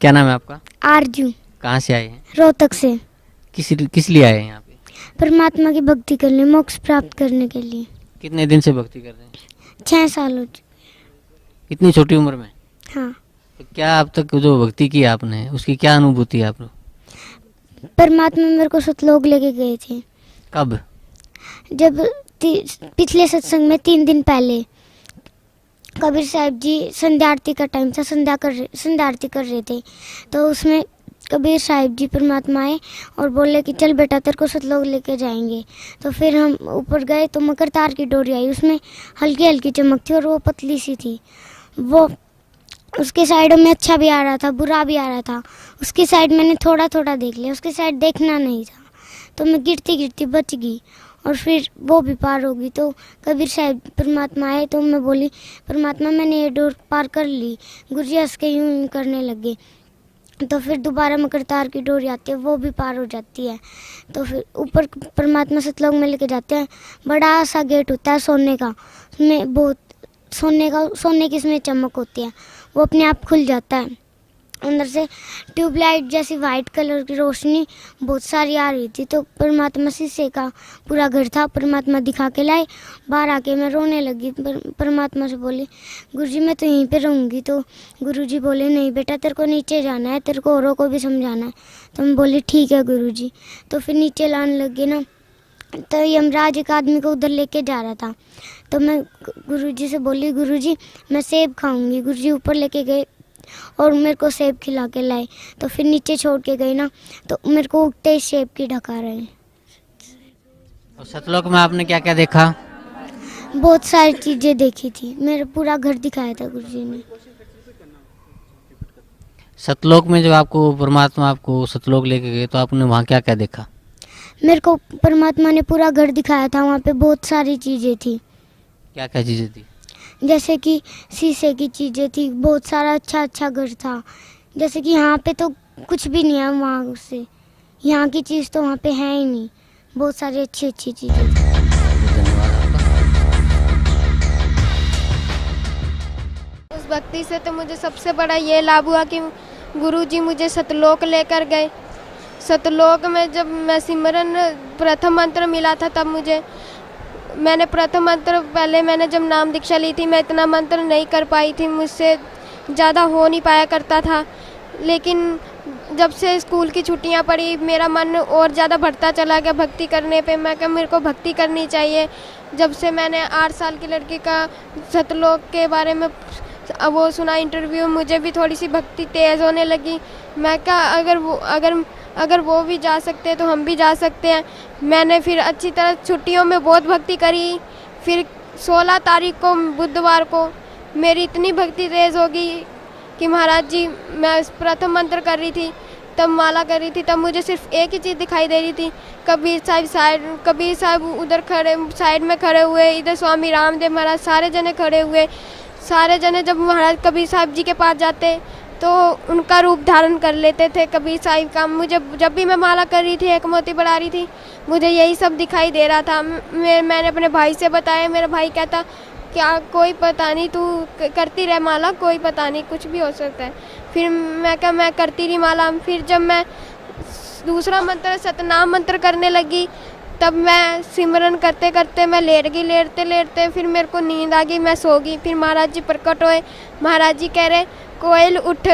क्या नाम है आपका? आरजू। कहाँ से आए हैं? रोहतक से। किस लिए आए हैं यहाँ पे? परमात्मा की भक्ति करने, मोक्ष प्राप्त करने के लिए। कितने दिन से भक्ति कर रहे हैं? 6 साल हो चुके। इतनी छोटी उम्र में? हाँ। तो क्या अब तक जो भक्ति की आपने, उसकी क्या अनुभूति है आप लोग? परमात्मा मेरे को सतलोक लेके गए थे। कब? जब पिछले सत्संग में 3 दिन पहले कबीर साहब जी संध्या आरती का टाइम था, संध्या आरती कर रहे थे, तो उसमें कबीर साहब जी परमात्मा आए और बोले कि चल बेटा तेरे को सतलोक लेके जाएंगे। तो फिर हम ऊपर गए तो मकर तार की डोरी आई, उसमें हल्की हल्की चमक थी और वो पतली सी थी। वो उसके साइड में अच्छा भी आ रहा था, बुरा भी आ रहा था। उसकी साइड मैंने थोड़ा थोड़ा देख लिया, उसकी साइड देखना नहीं था, तो मैं गिरती गिरती बच गई और फिर वो भी पार हो गई। तो कबीर साहब परमात्मा आए तो मैं बोली परमात्मा मैंने ये डोर पार कर ली। गुरुजी हंस के यूं करने लगे। तो फिर दोबारा मकर तार की डोरी आती है, वो भी पार हो जाती है। तो फिर ऊपर परमात्मा सतलोक में लेके जाते हैं। बड़ा सा गेट होता है सोने का, उसमें बहुत सोने की इसमें चमक होती है, वो अपने आप खुल जाता है। अंदर से ट्यूबलाइट जैसी वाइट कलर की रोशनी बहुत सारी आ रही थी। तो परमात्मा शीशे का पूरा घर था, परमात्मा दिखा के लाए। बाहर आके मैं रोने लगी, परमात्मा से बोली गुरुजी मैं तो यहीं पे रहूँगी। तो गुरुजी बोले नहीं बेटा तेरे को नीचे जाना है, तेरे को औरों को भी समझाना है। तो मैं बोली ठीक है गुरुजी। तो फिर नीचे लाने लगे ना, तो यमराज एक आदमी को उधर लेके जा रहा था। तो मैं गुरुजी से बोली गुरुजी मैं सेब खाऊंगी। गुरुजी ऊपर लेके गए और मेरे को सेब खिला के लाए। तो फिर नीचे छोड़ के गए ना, तो मेरे को उठते ही सेब की ढका रहे। और सतलोक में आपने क्या क्या देखा? बहुत सारी चीज़ें देखी थी, मेरा पूरा घर दिखाया था गुरुजी ने। सतलोक में जो आपको परमात्मा आपको सतलोक लेके गए तो आपने वहाँ क्या क्या देखा? मेरे को परमात्मा ने पूरा घर दिखाया था, वहाँ पे बहुत सारी चीज़ें थी। क्या क्या चीज़ें थी? जैसे कि शीशे की चीज़ें थी, बहुत सारा अच्छा अच्छा घर था। जैसे कि यहाँ पे तो कुछ भी नहीं है, वहाँ से यहाँ की चीज़ तो वहाँ पे है ही नहीं। बहुत सारी अच्छी अच्छी चीज़ें थी। धन्यवाद आपका। उस भक्ति से तो मुझे सबसे बड़ा ये लाभ हुआ कि गुरुजी मुझे सतलोक लेकर गए। सतलोक में जब मैं सिमरन प्रथम मंत्र मिला था तब मैंने प्रथम मंत्र पहले मैंने जब नाम दीक्षा ली थी मैं इतना मंत्र नहीं कर पाई थी, मुझसे ज़्यादा हो नहीं पाया करता था। लेकिन जब से स्कूल की छुट्टियां पड़ी मेरा मन और ज़्यादा बढ़ता चला गया भक्ति करने पे। मैं कहा मेरे को भक्ति करनी चाहिए। जब से मैंने 8 साल की लड़की का सतलोक के बारे में वो सुना इंटरव्यू, मुझे भी थोड़ी सी भक्ति तेज़ होने लगी। मैं कहा अगर वो भी जा सकते हैं तो हम भी जा सकते हैं। मैंने फिर अच्छी तरह छुट्टियों में बहुत भक्ति करी। फिर 16 तारीख को बुधवार को मेरी इतनी भक्ति तेज़ हो गई कि महाराज जी मैं प्रथम मंत्र कर रही थी, तब माला कर रही थी, तब मुझे सिर्फ एक ही चीज़ दिखाई दे रही थी। कबीर साहब उधर खड़े साइड में खड़े हुए, इधर स्वामी रामदेव महाराज सारे जने खड़े हुए। सारे जने जब महाराज कबीर साहब जी के पास जाते तो उनका रूप धारण कर लेते थे कबीर साहिब का। मुझे जब भी मैं माला कर रही थी, एक मोती बढ़ा रही थी, मुझे यही सब दिखाई दे रहा था। मैंने अपने भाई से बताया, मेरा भाई कहता क्या कोई पता नहीं, तू करती रह माला, कोई पता नहीं कुछ भी हो सकता है। फिर मैं क्या मैं करती रही माला। फिर जब मैं दूसरा मंत्र सतनाम मंत्र करने लगी तब मैं सिमरन करते करते मैं लेट गई। लेटते लेटते फिर मेरे को नींद आ गई, मैं सो गई। फिर महाराज जी प्रकट हुए, महाराज जी कह रहे कोयल उठ।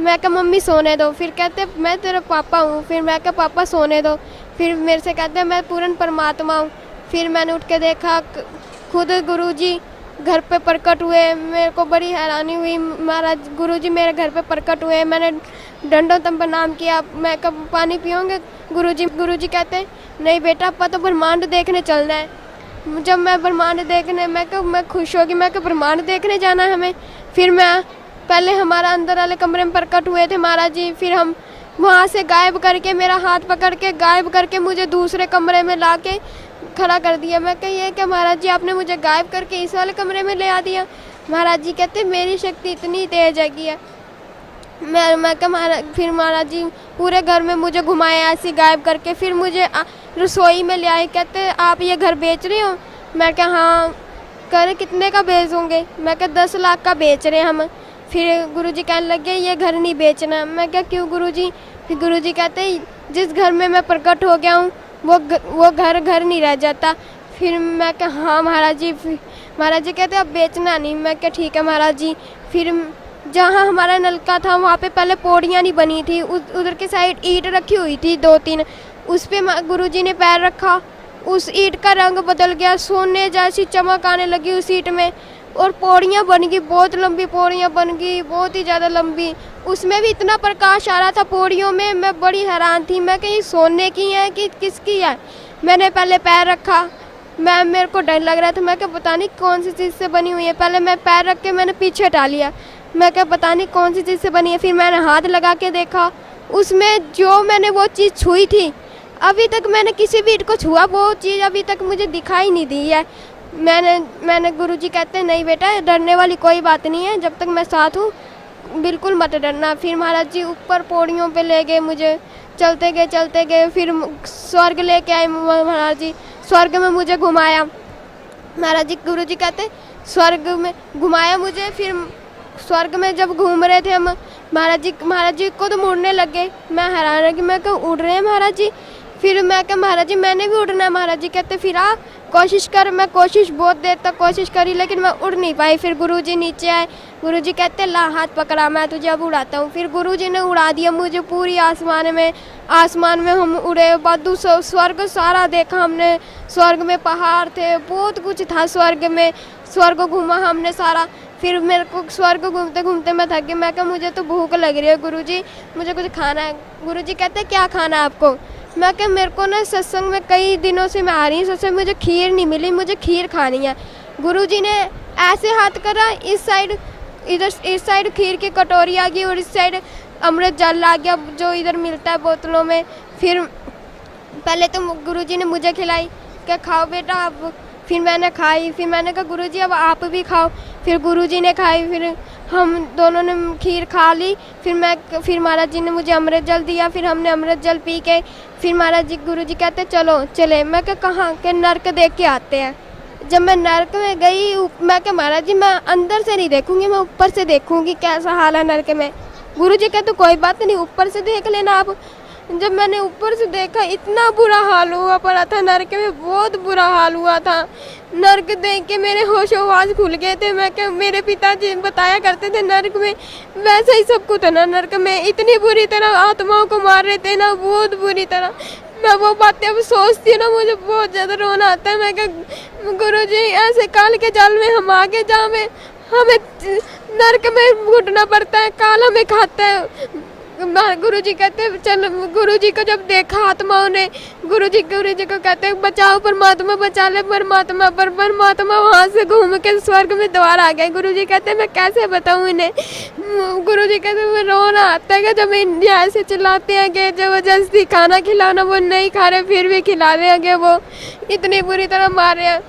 मैं कहा मम्मी सोने दो। फिर कहते मैं तेरा पापा हूँ। फिर मैं कहा पापा सोने दो। फिर मेरे से कहते मैं पूर्ण परमात्मा हूँ। फिर मैंने उठ के देखा खुद गुरुजी घर पे प्रकट हुए। मेरे को बड़ी हैरानी हुई, महाराज गुरुजी मेरे घर पे प्रकट हुए। मैंने डंडों तम प्रणाम किया। मैं कब पानी पियोगे गुरुजी कहते नहीं बेटा आपका तो ब्रह्मांड देखने चलना है। जब मैं ब्रह्मांड देखने मैं खुश होगी, मैं ब्रह्मांड देखने जाना है हमें। फिर मैं पहले हमारा अंदर वाले कमरे में प्रकट हुए थे महाराज जी, फिर हम वहाँ से गायब करके मेरा हाथ पकड़ के गायब करके मुझे दूसरे कमरे में ला के खड़ा कर दिया। मैं कही है क्या महाराज जी आपने मुझे गायब करके इस वाले कमरे में ले आ दिया। महाराज जी कहते मेरी शक्ति इतनी तेज है। मैं कहा फिर महाराज जी पूरे घर में मुझे घुमाए ऐसे गायब करके। फिर मुझे रसोई में ले आए, कहते आप ये घर बेच रहे हो। मैं कहा हाँ। कह रहे कितने का बेच होंगे। मैं कहा 10 लाख का बेच रहे हैं हम। फिर गुरुजी कहने लगे ये घर नहीं बेचना। मैं क्या क्यों गुरुजी? फिर गुरुजी कहते जिस घर में मैं प्रकट हो गया हूँ वो घर नहीं रह जाता। फिर मैं कहा हाँ महाराज जी। महाराज जी कहते अब बेचना नहीं। मैं क्या ठीक है महाराज जी। फिर जहाँ हमारा नलका था वहाँ पे पहले पौड़ियाँ नहीं बनी थी, उधर के साइड ईंट रखी हुई थी 2-3, उस पे गुरुजी ने पैर रखा, उस ईंट का रंग बदल गया, सोने जैसी चमक आने लगी उस ईंट में, और पौड़ियाँ बन गई, बहुत लंबी पौड़ियाँ बन गई, बहुत ही ज़्यादा लंबी। उसमें भी इतना प्रकाश आ रहा था पौड़ियों में, मैं बड़ी हैरान थी। मैं कहीं सोने की है कि किसकी है। मैंने पहले पैर रखा, मेरे को डर लग रहा था। मैं क्या पता नहीं कौन सी चीज़ से बनी हुई है। पहले मैं पैर रख के मैंने पीछे हटा लिया। मैं क्या पता नहीं कौन सी चीज़ से बनी है। फिर मैंने हाथ लगा के देखा, उसमें जो मैंने वो चीज़ छुई थी, अभी तक मैंने किसी भी ईंट को छुआ, वो चीज़ अभी तक मुझे दिखाई नहीं दी है। मैंने गुरुजी कहते हैं नहीं बेटा डरने वाली कोई बात नहीं है, जब तक मैं साथ हूँ बिल्कुल मत डरना। फिर महाराज जी ऊपर पौड़ियों पे ले गए मुझे, चलते गए। फिर स्वर्ग लेके आए महाराज जी, स्वर्ग में मुझे घुमाया महाराज जी। गुरुजी कहते स्वर्ग में घुमाया मुझे। फिर स्वर्ग में जब घूम रहे थे हम, महाराज जी को तो मुड़ने लगे। मैं हैरान रह गई, मैं क्या उड़ रहे हैं महाराज जी? फिर मैं क्या महाराज जी मैंने भी उड़ना है। महाराज जी कहते फिर आ कोशिश कर। मैं कोशिश बहुत देर तक कोशिश करी लेकिन मैं उड़ नहीं पाई। फिर गुरुजी नीचे आए, गुरुजी कहते ला हाथ पकड़ा, मैं तुझे अब उड़ाता हूँ। फिर गुरुजी ने उड़ा दिया मुझे पूरी आसमान में हम उड़े। बादू स्वर्ग सारा देखा हमने, स्वर्ग में पहाड़ थे, बहुत कुछ था स्वर्ग में, स्वर्ग घूमा हमने सारा। फिर मेरे को स्वर्ग घूमते घूमते मैं थक गई। मैं कहा मुझे तो भूख लग रही है गुरुजी, मुझे कुछ खाना है। गुरुजी कहते क्या खाना है आपको? मैं क्या मेरे को ना सत्संग में कई दिनों से मैं आ रही हूँ, सत्संग में मुझे खीर नहीं मिली, मुझे खीर खानी है। गुरुजी ने ऐसे हाथ करा, इस साइड खीर की कटोरी आ गई और इस साइड अमृत जल आ गया जो इधर मिलता है बोतलों में। फिर पहले तो गुरुजी ने मुझे खिलाई, क्या खाओ बेटा आप। फिर मैंने खाई। फिर मैंने कहा गुरुजी अब आप भी खाओ। फिर गुरुजी ने खाई, फिर हम दोनों ने खीर खा ली। फिर महाराज जी ने मुझे अमृत जल दिया। फिर हमने अमृत जल पी के फिर महाराज जी गुरुजी कहते चलो चले। मैं क्या कहाँ के नर्क देख के आते हैं। जब मैं नर्क में गई, मैं क्या महाराज जी मैं अंदर से नहीं देखूंगी, मैं ऊपर से देखूंगी कैसा हाल है नर्क में। गुरुजी कहते कोई बात नहीं ऊपर से देख लेना आप। जब मैंने ऊपर से देखा इतना बुरा हाल हुआ पड़ा था नर्क में, बहुत बुरा हाल हुआ था। नर्क देख के मेरे होश-ओ-हवास खुल गए थे। मैं क्या मेरे पिताजी बताया करते थे नर्क में वैसा ही सब कुछ है ना, नर्क में इतनी बुरी तरह आत्माओं को मार रहे थे ना, बहुत बुरी तरह। मैं वो बातें अब सोचती हूँ ना मुझे बहुत ज़्यादा रोना आता है। मैं क्या गुरुजी ऐसे काल के जाल में हम आगे जहाँ में हमें नर्क में घुटना पड़ता है, काल हमें खाता है। गुरुजी कहते चल, गुरुजी को जब देखा आत्माओं ने, गुरुजी को कहते बचाओ परमात्मा, बचा ले परमात्मा। पर परमात्मा वहाँ से घूम के स्वर्ग में दोबारा आ गए। गुरुजी कहते मैं कैसे बताऊँ इन्हें। गुरुजी कहते मैं रोना आता है कि जब इंडिया ऐसे चिल्लाते हैं कि जबरदस्ती खाना खिलाना वो नहीं खा रहे फिर भी खिला रहे हैं, वो इतनी बुरी तरह मार रहे हैं।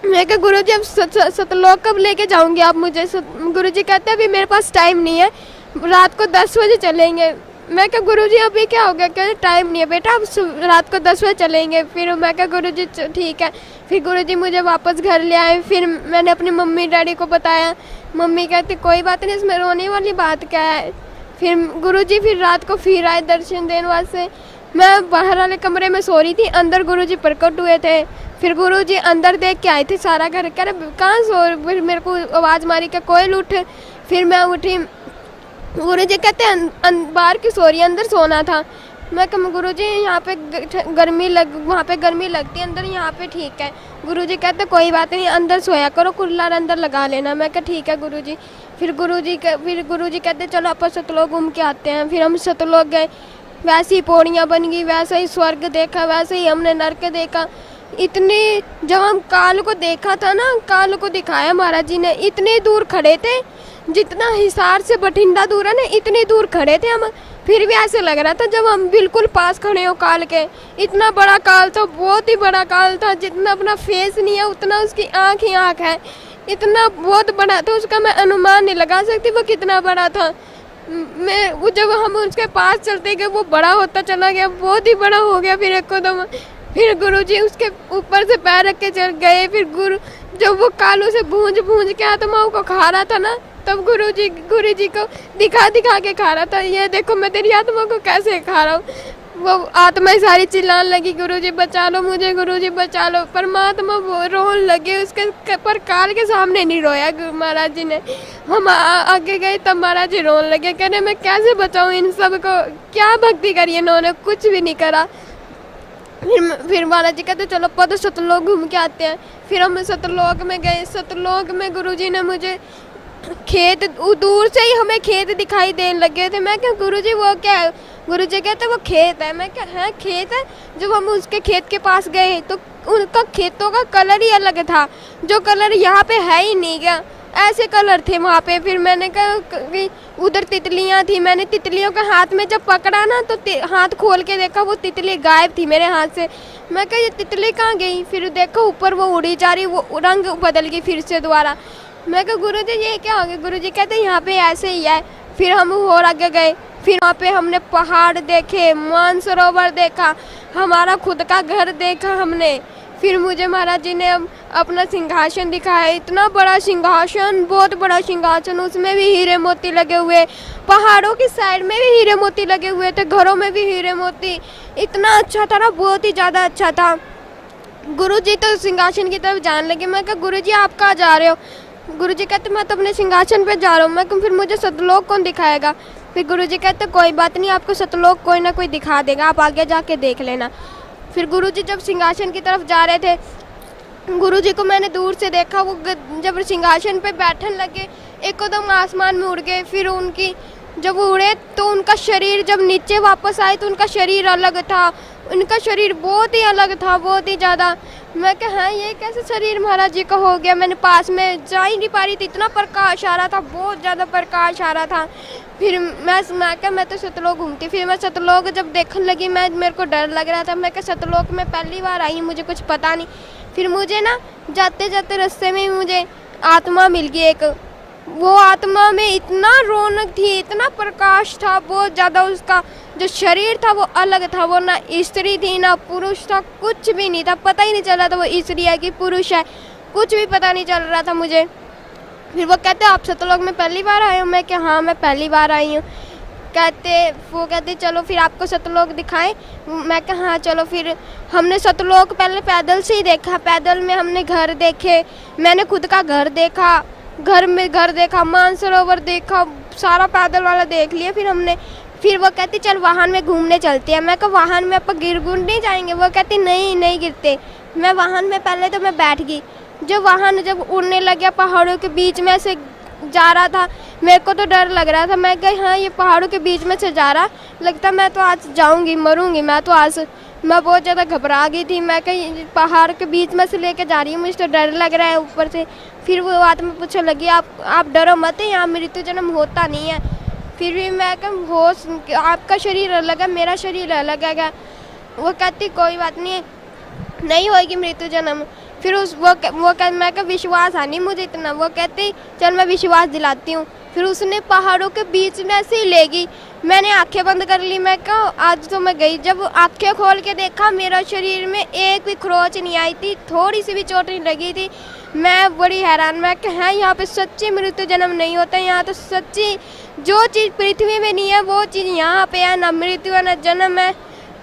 मैं कहा गुरुजी अब सतलोक कब लेके जाऊँगी आप मुझे? गुरुजी कहते अभी मेरे पास टाइम नहीं है, रात को 10 बजे चलेंगे। मैं क्या गुरुजी अभी क्या हो गया? कहते टाइम नहीं है बेटा, अब रात को 10 बजे चलेंगे। फिर मैं क्या गुरुजी ठीक है। फिर गुरुजी मुझे वापस घर ले आए। फिर मैंने अपनी मम्मी डैडी को बताया। मम्मी कहती कोई बात नहीं, इसमें रोने वाली बात क्या है। फिर गुरुजी फिर रात को फिर आए दर्शन देने वास्ते। मैं बाहर वाले कमरे में सो रही थी, अंदर गुरुजी प्रकट हुए थे। फिर गुरुजी अंदर देख के आए थे सारा घर, कह रहे कहाँ सो। फिर मेरे को आवाज़ मारी कि कोयल उठ। फिर मैं उठी। गुरुजी कहते बाहर की सो रही है, अंदर सोना था। मैं कहा गुरुजी यहाँ पे वहाँ पे गर्मी लगती है, अंदर यहाँ पे ठीक है। गुरुजी कहते कोई बात नहीं, अंदर सोया करो, कुल्लर अंदर लगा लेना। मैं कहा ठीक है गुरुजी। फिर गुरुजी कहते चलो अपन सतलोक घूम के आते हैं। फिर हम सतलोक गए, वैसी पौड़ियाँ बन गई, वैसा ही स्वर्ग देखा, वैसे ही हमने नरक देखा। इतनी जब हम काल को देखा था ना, काल को दिखाया महाराज जी ने, इतनी दूर खड़े थे, जितना हिसार से बठिंडा दूर है ना इतनी दूर खड़े थे हम। फिर भी ऐसे लग रहा था जब हम बिल्कुल पास खड़े हो काल के। इतना बड़ा काल था, बहुत ही बड़ा काल था। जितना अपना फेस नहीं है उतना उसकी आँख ही आँख है। इतना बहुत बड़ा था, उसका मैं अनुमान नहीं लगा सकती वो कितना बड़ा था। वो जब हम उसके पास चलते गए वो बड़ा होता चला गया, बहुत ही बड़ा हो गया। फिर एकदम फिर गुरुजी उसके ऊपर से पैर रख के चल गए। फिर गुरु जब वो कालू से भूंज के आत्माओं को खा रहा था ना, तब गुरुजी को दिखा दिखा के खा रहा था, ये देखो मैं तेरी आत्मा को कैसे खा रहा हूँ। वो आत्माएं सारी चिल्लाने लगी, गुरुजी बचा लो मुझे, गुरुजी बचा लो। परमात्मा वो रोने लगे, उसके पर काल के सामने नहीं रोया महाराज जी ने। हम आगे गए तब महाराज जी रोने लगे, कह रहे मैं कैसे बचाऊं इन सब को, क्या भक्ति करी इन्होंने, कुछ भी नहीं करा। फिर महाराज जी कहते चलो पद सतलोक घूम के आते हैं। फिर हम सतलोक में गए। सतलोक में गुरुजी ने मुझे खेत, दूर से ही हमें खेत दिखाई देने लगे थे। मैं क्या गुरुजी वो क्या है? गुरुजी कहते वो खेत है। मैं क्या है खेत है? जब हम उसके खेत के पास गए तो उनका खेतों का कलर ही अलग था, जो कलर यहाँ पे है ही नहीं क्या, ऐसे कलर थे वहाँ पे। फिर मैंने कहा कि उधर तितलियाँ थी, मैंने तितलियों के हाथ में जब पकड़ा ना तो हाथ खोल के देखा वो तितली गायब थी मेरे हाथ से। मैं कहा ये तितली कहाँ गई? फिर देखो ऊपर वो उड़ी जा रही, वो रंग बदल गई फिर से दोबारा। मैं कहा गुरुजी ये क्या हो गया? गुरुजी कहते यहाँ पे ऐसे ही है। फिर हम और आगे गए, फिर वहाँ पे हमने पहाड़ देखे, मानसरोवर देखा, हमारा खुद का घर देखा हमने। फिर मुझे महाराज जी ने अपना सिंहासन दिखाया, इतना बड़ा सिंहासन, बहुत बड़ा सिंहासन, उसमें भी हीरे मोती लगे हुए, पहाड़ों की साइड में भी हीरे मोती लगे हुए थे, घरों में भी हीरे मोती, इतना अच्छा था ना, बहुत ही ज़्यादा अच्छा था। गुरुजी तो सिंहासन की तरफ जाने लगे। मैं कहा गुरुजी आप कहाँ जा रहे हो? गुरुजी कहते मैं तो अपने सिंहासन पे जा रहा हूँ। मैं कहूँ फिर मुझे सतलोक कौन दिखाएगा? फिर गुरुजी कहते कोई बात नहीं, आपको सतलोक कोई ना कोई दिखा देगा, आप आगे जाके देख लेना। फिर गुरुजी जब सिंहासन की तरफ जा रहे थे, गुरुजी को मैंने दूर से देखा, वो जब सिंहासन पे बैठने लगे एकदम आसमान में उड़ गए। फिर उनकी जब वो उड़े तो उनका शरीर जब नीचे वापस आए तो उनका शरीर अलग था, उनका शरीर बहुत ही अलग था, बहुत ही ज़्यादा। मैं कहा हाँ ये कैसे शरीर महाराज जी का हो गया? मैंने पास में जा ही नहीं पा रही थी, इतना प्रकाश आ रहा था, बहुत ज़्यादा प्रकाश आ रहा था। फिर मैं तो सतलोक घूमती। फिर मैं सतलोक जब देखने लगी, मेरे को डर लग रहा था। मैं क्या सतलोक में पहली बार आई, मुझे कुछ पता नहीं। फिर मुझे ना जाते जाते रास्ते में मुझे आत्मा मिल गई एक। वो आत्मा में इतना रौनक थी, इतना प्रकाश था बहुत ज़्यादा, उसका जो शरीर था वो अलग था, वो ना स्त्री थी ना पुरुष था, कुछ भी नहीं था, पता ही नहीं चल रहा था वो स्त्री है कि पुरुष है, कुछ भी पता नहीं चल रहा था मुझे। फिर वो कहते आप सतलोक में पहली बार आए हो? मैं क्या हाँ मैं पहली बार आई हूँ। वो कहते चलो फिर आपको सतलोक दिखाएं। मैं कहा हाँ चलो। फिर हमने सतलोक पहले पैदल से ही देखा, पैदल में हमने घर देखे, मैंने खुद का घर देखा, घर देखा, मानसरोवर देखा, सारा पैदल वाला देख लिया। फिर वो कहती चल वाहन में घूमने चलते हैं। मैं कहा वाहन में आप गिर नहीं जाएंगे? वो कहती नहीं गिरते। मैं वाहन में पहले तो मैं बैठ गई। जब उड़ने लगा पहाड़ों के बीच में से जा रहा था, मेरे को तो डर लग रहा था। मैं कही हाँ ये पहाड़ों के बीच में से जा रहा, लगता मैं तो आज जाऊंगी, मरूंगी मैं तो आज। मैं बहुत ज़्यादा घबरा गई थी। मैं कहीं पहाड़ के बीच में से लेके जा रही हूँ, मुझे तो डर लग रहा है ऊपर से। फिर वो आत्मा पूछने लगी आप डरो मत, यहाँ मृत्यु जन्म होता नहीं है। फिर भी मैं कह होश, आपका शरीर अलग है, मेरा शरीर अलग है। वो कहती कोई बात नहीं होगी मृत्यु जन्म। फिर मैं कहा विश्वास है नहीं मुझे इतना। वो कहती चल मैं विश्वास दिलाती हूँ। फिर उसने पहाड़ों के बीच में ऐसे ही ले गई। मैंने आंखें बंद कर ली। मैं कहा आज तो मैं गई। जब आंखें खोल के देखा मेरा शरीर में एक भी खरोच नहीं आई थी, थोड़ी सी भी चोट नहीं लगी थी। मैं बड़ी हैरान। मैं कहा है यहाँ पे सच्ची मृत्यु जन्म नहीं होता, यहाँ तो सच्ची जो चीज़ पृथ्वी में नहीं है वो चीज़ यहाँ पे है, ना मृत्यु है ना जन्म है।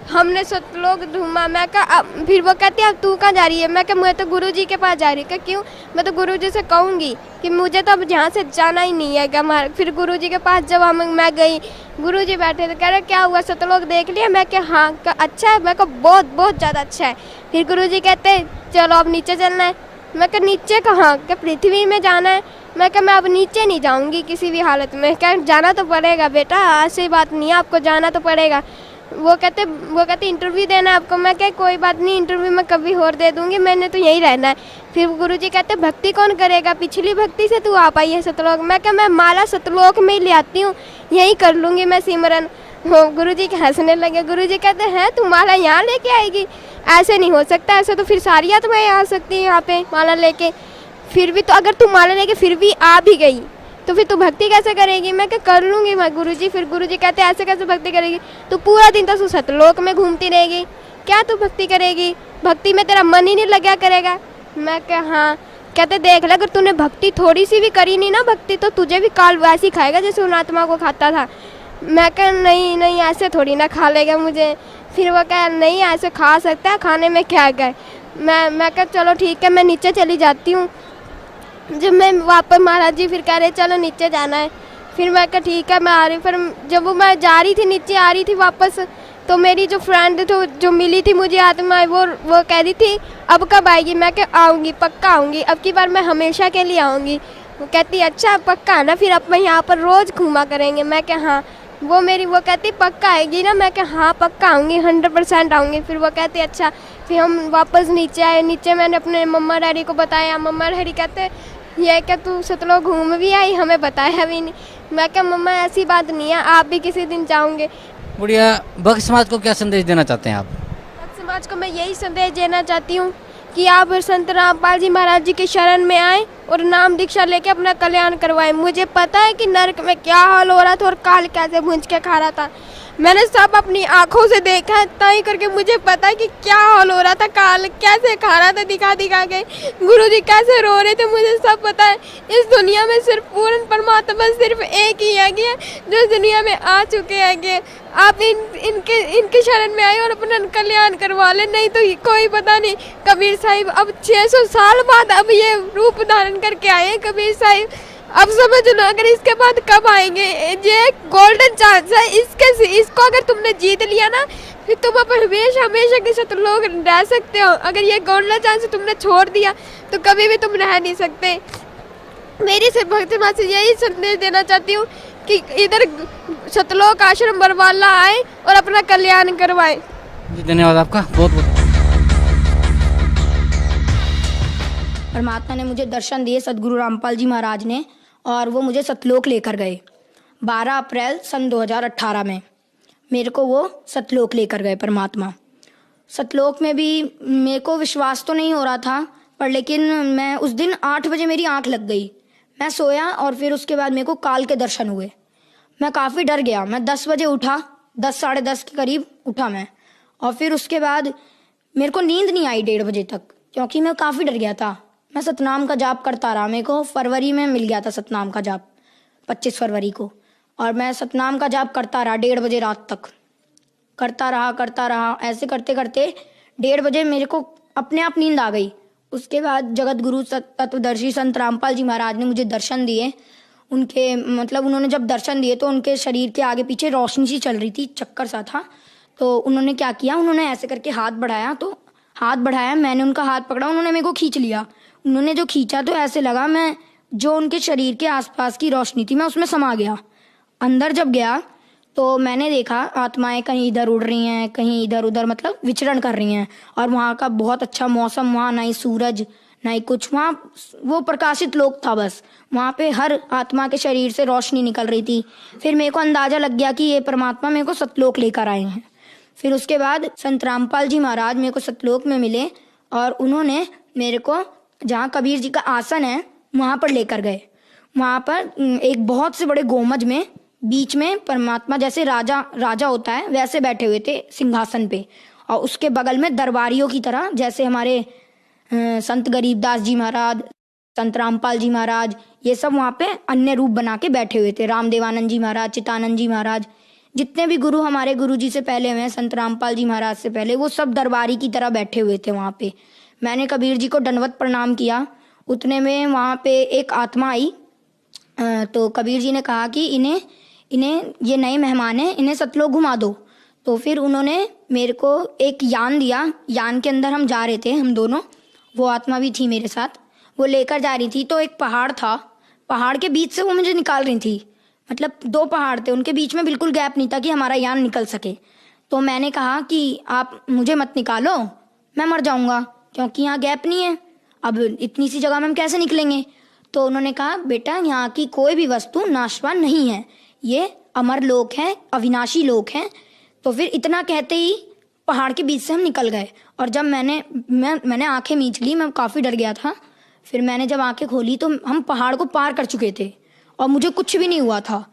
हमने सतलोक ढूंढा। मैं कहा फिर वो कहती अब तू कहाँ जा रही है? मैं कहा मैं तो गुरुजी के पास जा रही हूँ। क्यों? मैं तो गुरुजी से कहूँगी कि मुझे तो अब यहाँ से जाना ही नहीं है। फिर गुरुजी के पास जब मैं गई, गुरुजी बैठे थे, कह रहे क्या हुआ सतलोक देख लिया? मैं क्या हाँ। अच्छा है? मैं कहा बहुत ज़्यादा अच्छा है। फिर गुरुजी कहते चलो अब नीचे चलना है। मैं कहा नीचे कहाँ? क्या पृथ्वी में जाना है? मैं कहा मैं अब नीचे नहीं जाऊँगी किसी भी हालत में। क्या जाना तो पड़ेगा बेटा, ऐसी बात नहीं है, आपको जाना तो पड़ेगा। वो कहते इंटरव्यू देना है आपको। मैं क्या कोई बात नहीं, इंटरव्यू मैं कभी और दे दूंगी, मैंने तो यहीं रहना है। फिर गुरुजी कहते भक्ति कौन करेगा? पिछली भक्ति से तू आ पाई है सतलोक। मैं क्या मैं माला सतलोक में ही ले आती हूँ, यहीं कर लूँगी मैं सिमरन। गुरुजी हंसने लगे। गुरुजी कहते हैं तू माला यहाँ लेके आएगी? ऐसे नहीं हो सकता, ऐसे तो फिर सारी आत्माएं आ सकती है यहाँ पे माला लेके। फिर भी तो अगर तू माला लेके फिर भी आ भी गई तो फिर तू भक्ति कैसे करेगी? मैं क्या कर लूँगी मैं गुरुजी। फिर गुरुजी कहते ऐसे कैसे भक्ति करेगी? तू पूरा दिन तो तू सतलोक में घूमती रहेगी, क्या तू भक्ति करेगी? भक्ति में तेरा मन ही नहीं लगा करेगा। मैं क्या हाँ। कहते देख ले, अगर तूने भक्ति थोड़ी सी भी करी नहीं ना भक्ति, तो तुझे भी काल वैसी खाएगा जैसे उन आत्मा को खाता था। मैं कहा नहीं नहीं, ऐसे थोड़ी ना खा लेगा मुझे। फिर वो कहा नहीं, ऐसे खा सकता है, खाने में क्या गए। मैं कहा चलो ठीक है, मैं नीचे चली जाती हूँ। जब मैं वापस, महाराज जी फिर कह रहे चलो नीचे जाना है। फिर मैं कहा ठीक है मैं आ रही। फिर जब वो मैं जा रही थी, नीचे आ रही थी वापस, तो मेरी जो फ्रेंड थी जो मिली थी मुझे आत्मा, वो कह रही थी अब कब आएगी। मैं कहा आऊँगी, पक्का आऊँगी, अब की बार मैं हमेशा के लिए आऊँगी। वो कहती अच्छा पक्का आना, फिर अब मैं यहाँ पर रोज़ घूमा करेंगे। मैं कहा हाँ। वो कहती पक्का आएगी ना। मैं कहा हाँ पक्का आऊँगी, 100% आऊँगी। फिर वो कहती अच्छा। फिर हम वापस नीचे आए। नीचे मैंने अपने मम्मा डैडी को बताया। मम्मा डैडी कहते ये क्या तू सतलोक घूम भी आई, हमें बताया भी नहीं। मैं कहा मम्मा ऐसी बात नहीं है, आप भी किसी दिन जाओगे। बुढ़िया, भक्त समाज को क्या संदेश देना चाहते हैं आप? भक्त समाज को मैं यही संदेश देना चाहती हूँ कि आप संत रामपाल जी महाराज जी की शरण में आए और नाम दीक्षा लेके अपना कल्याण करवाएं। मुझे पता है कि नरक में क्या हाल हो रहा था और काल कैसे भूंज के खा रहा था। मैंने सब अपनी आंखों से देखा है, ताई करके मुझे पता है कि क्या हाल हो रहा था, काल कैसे खा रहा था दिखा दिखा के, गुरुजी कैसे रो रहे थे, मुझे सब पता है। इस दुनिया में सिर्फ पूर्ण परमात्मा सिर्फ एक ही है जो दुनिया में आ चुके हैं। आप इनके शरण में आए और अपना कल्याण करवा ले, नहीं तो कोई पता नहीं। कबीर साहिब अब 600 साल बाद अब ये रूप धारण करके आए हैं कबीर साहिब। अब समझ लो, अगर इसके बाद कब आएंगे, ये गोल्डन चांस है। इसको अगर तुमने जीत लिया ना, फिर तुम अब हमेशा हमेशा के साथ लोग रह सकते हो। अगर ये गोल्डन चांस तुमने छोड़ दिया तो कभी भी तुम रह नहीं सकते। मेरी सिर्फ भक्ति माँ से यही संदेश देना चाहती हूँ कि इधर सतलोक आश्रम बरवाला आए और अपना कल्याण करवाए। जी धन्यवाद आपका, बहुत बहुत। परमात्मा ने मुझे दर्शन दिए, सदगुरु रामपाल जी महाराज ने, और वो मुझे सतलोक लेकर गए 12 अप्रैल सन 2018 में। मेरे को वो सतलोक लेकर गए परमात्मा। सतलोक में भी मेरे को विश्वास तो नहीं हो रहा था, पर लेकिन मैं उस दिन 8 बजे मेरी आंख लग गई। मैं सोया और फिर उसके बाद मेरे को काल के दर्शन हुए। मैं काफ़ी डर गया। मैं 10 बजे उठा, 10 साढ़े 10 के करीब उठा मैं, और फिर उसके बाद मेरे को नींद नहीं आई 1:30 बजे तक, क्योंकि मैं काफ़ी डर गया था। मैं सतनाम का जाप करता रहा। मेरे को फरवरी में मिल गया था सतनाम का जाप, 25 फरवरी को, और मैं सतनाम का जाप करता रहा 1:30 बजे रात तक। करता रहा। ऐसे करते करते 1:30 बजे मेरे को अपने आप नींद आ गई। उसके बाद जगत गुरु तत्वदर्शी संत रामपाल जी महाराज ने मुझे दर्शन दिए। उनके मतलब उन्होंने जब दर्शन दिए तो उनके शरीर के आगे पीछे रोशनी सी चल रही थी, चक्कर सा था। तो उन्होंने क्या किया, उन्होंने ऐसे करके हाथ बढ़ाया, तो हाथ बढ़ाया, मैंने उनका हाथ पकड़ा, उन्होंने मेरे को खींच लिया। उन्होंने जो खींचा तो ऐसे लगा मैं जो उनके शरीर के आसपास की रोशनी थी मैं उसमें समा गया। अंदर जब गया तो मैंने देखा आत्माएं कहीं इधर उड़ रही हैं, कहीं इधर उधर मतलब विचरण कर रही हैं, और वहाँ का बहुत अच्छा मौसम, वहाँ ना ही सूरज ना ही कुछ, वहाँ वो प्रकाशित लोक था बस। वहाँ पे हर आत्मा के शरीर से रोशनी निकल रही थी। फिर मेरे को अंदाजा लग गया कि ये परमात्मा मेरे को सतलोक लेकर आए हैं। फिर उसके बाद संत रामपाल जी महाराज मेरे को सतलोक में मिले और उन्होंने मेरे को जहाँ कबीर जी का आसन है वहाँ पर लेकर गए। वहाँ पर एक बहुत से बड़े गोमज में बीच में परमात्मा जैसे राजा होता है वैसे बैठे हुए थे सिंहासन पे, और उसके बगल में दरबारियों की तरह जैसे हमारे संत गरीबदास जी महाराज, संत रामपाल जी महाराज, ये सब वहाँ पे अन्य रूप बना के बैठे हुए थे। रामदेवानंद जी महाराज, चितानंद जी महाराज, जितने भी गुरु हमारे गुरु जी से पहले हुए हैं, संत रामपाल जी महाराज से पहले, वो सब दरबारी की तरह बैठे हुए थे वहाँ पे। मैंने कबीर जी को दंडवत प्रणाम किया। उतने में वहाँ पे एक आत्मा आई, तो कबीर जी ने कहा कि इन्हें ये नए मेहमान हैं, इन्हें सतलोक घुमा दो। तो फिर उन्होंने मेरे को एक यान दिया। यान के अंदर हम जा रहे थे, हम दोनों, वो आत्मा भी थी मेरे साथ, वो लेकर जा रही थी। तो एक पहाड़ था, पहाड़ के बीच से वो मुझे निकाल रही थी। मतलब 2 पहाड़ थे, उनके बीच में बिल्कुल गैप नहीं था कि हमारा यान निकल सके। तो मैंने कहा कि आप मुझे मत निकालो, मैं मर जाऊंगा, क्योंकि यहाँ गैप नहीं है, अब इतनी सी जगह में हम कैसे निकलेंगे। तो उन्होंने कहा बेटा यहाँ की कोई भी वस्तु नाशवान नहीं है, ये अमर लोक है, अविनाशी लोक है। तो फिर इतना कहते ही पहाड़ के बीच से हम निकल गए। और जब मैंने आंखें मीच ली, मैं काफ़ी डर गया था। फिर मैंने जब आंखें खोली तो हम पहाड़ को पार कर चुके थे और मुझे कुछ भी नहीं हुआ था।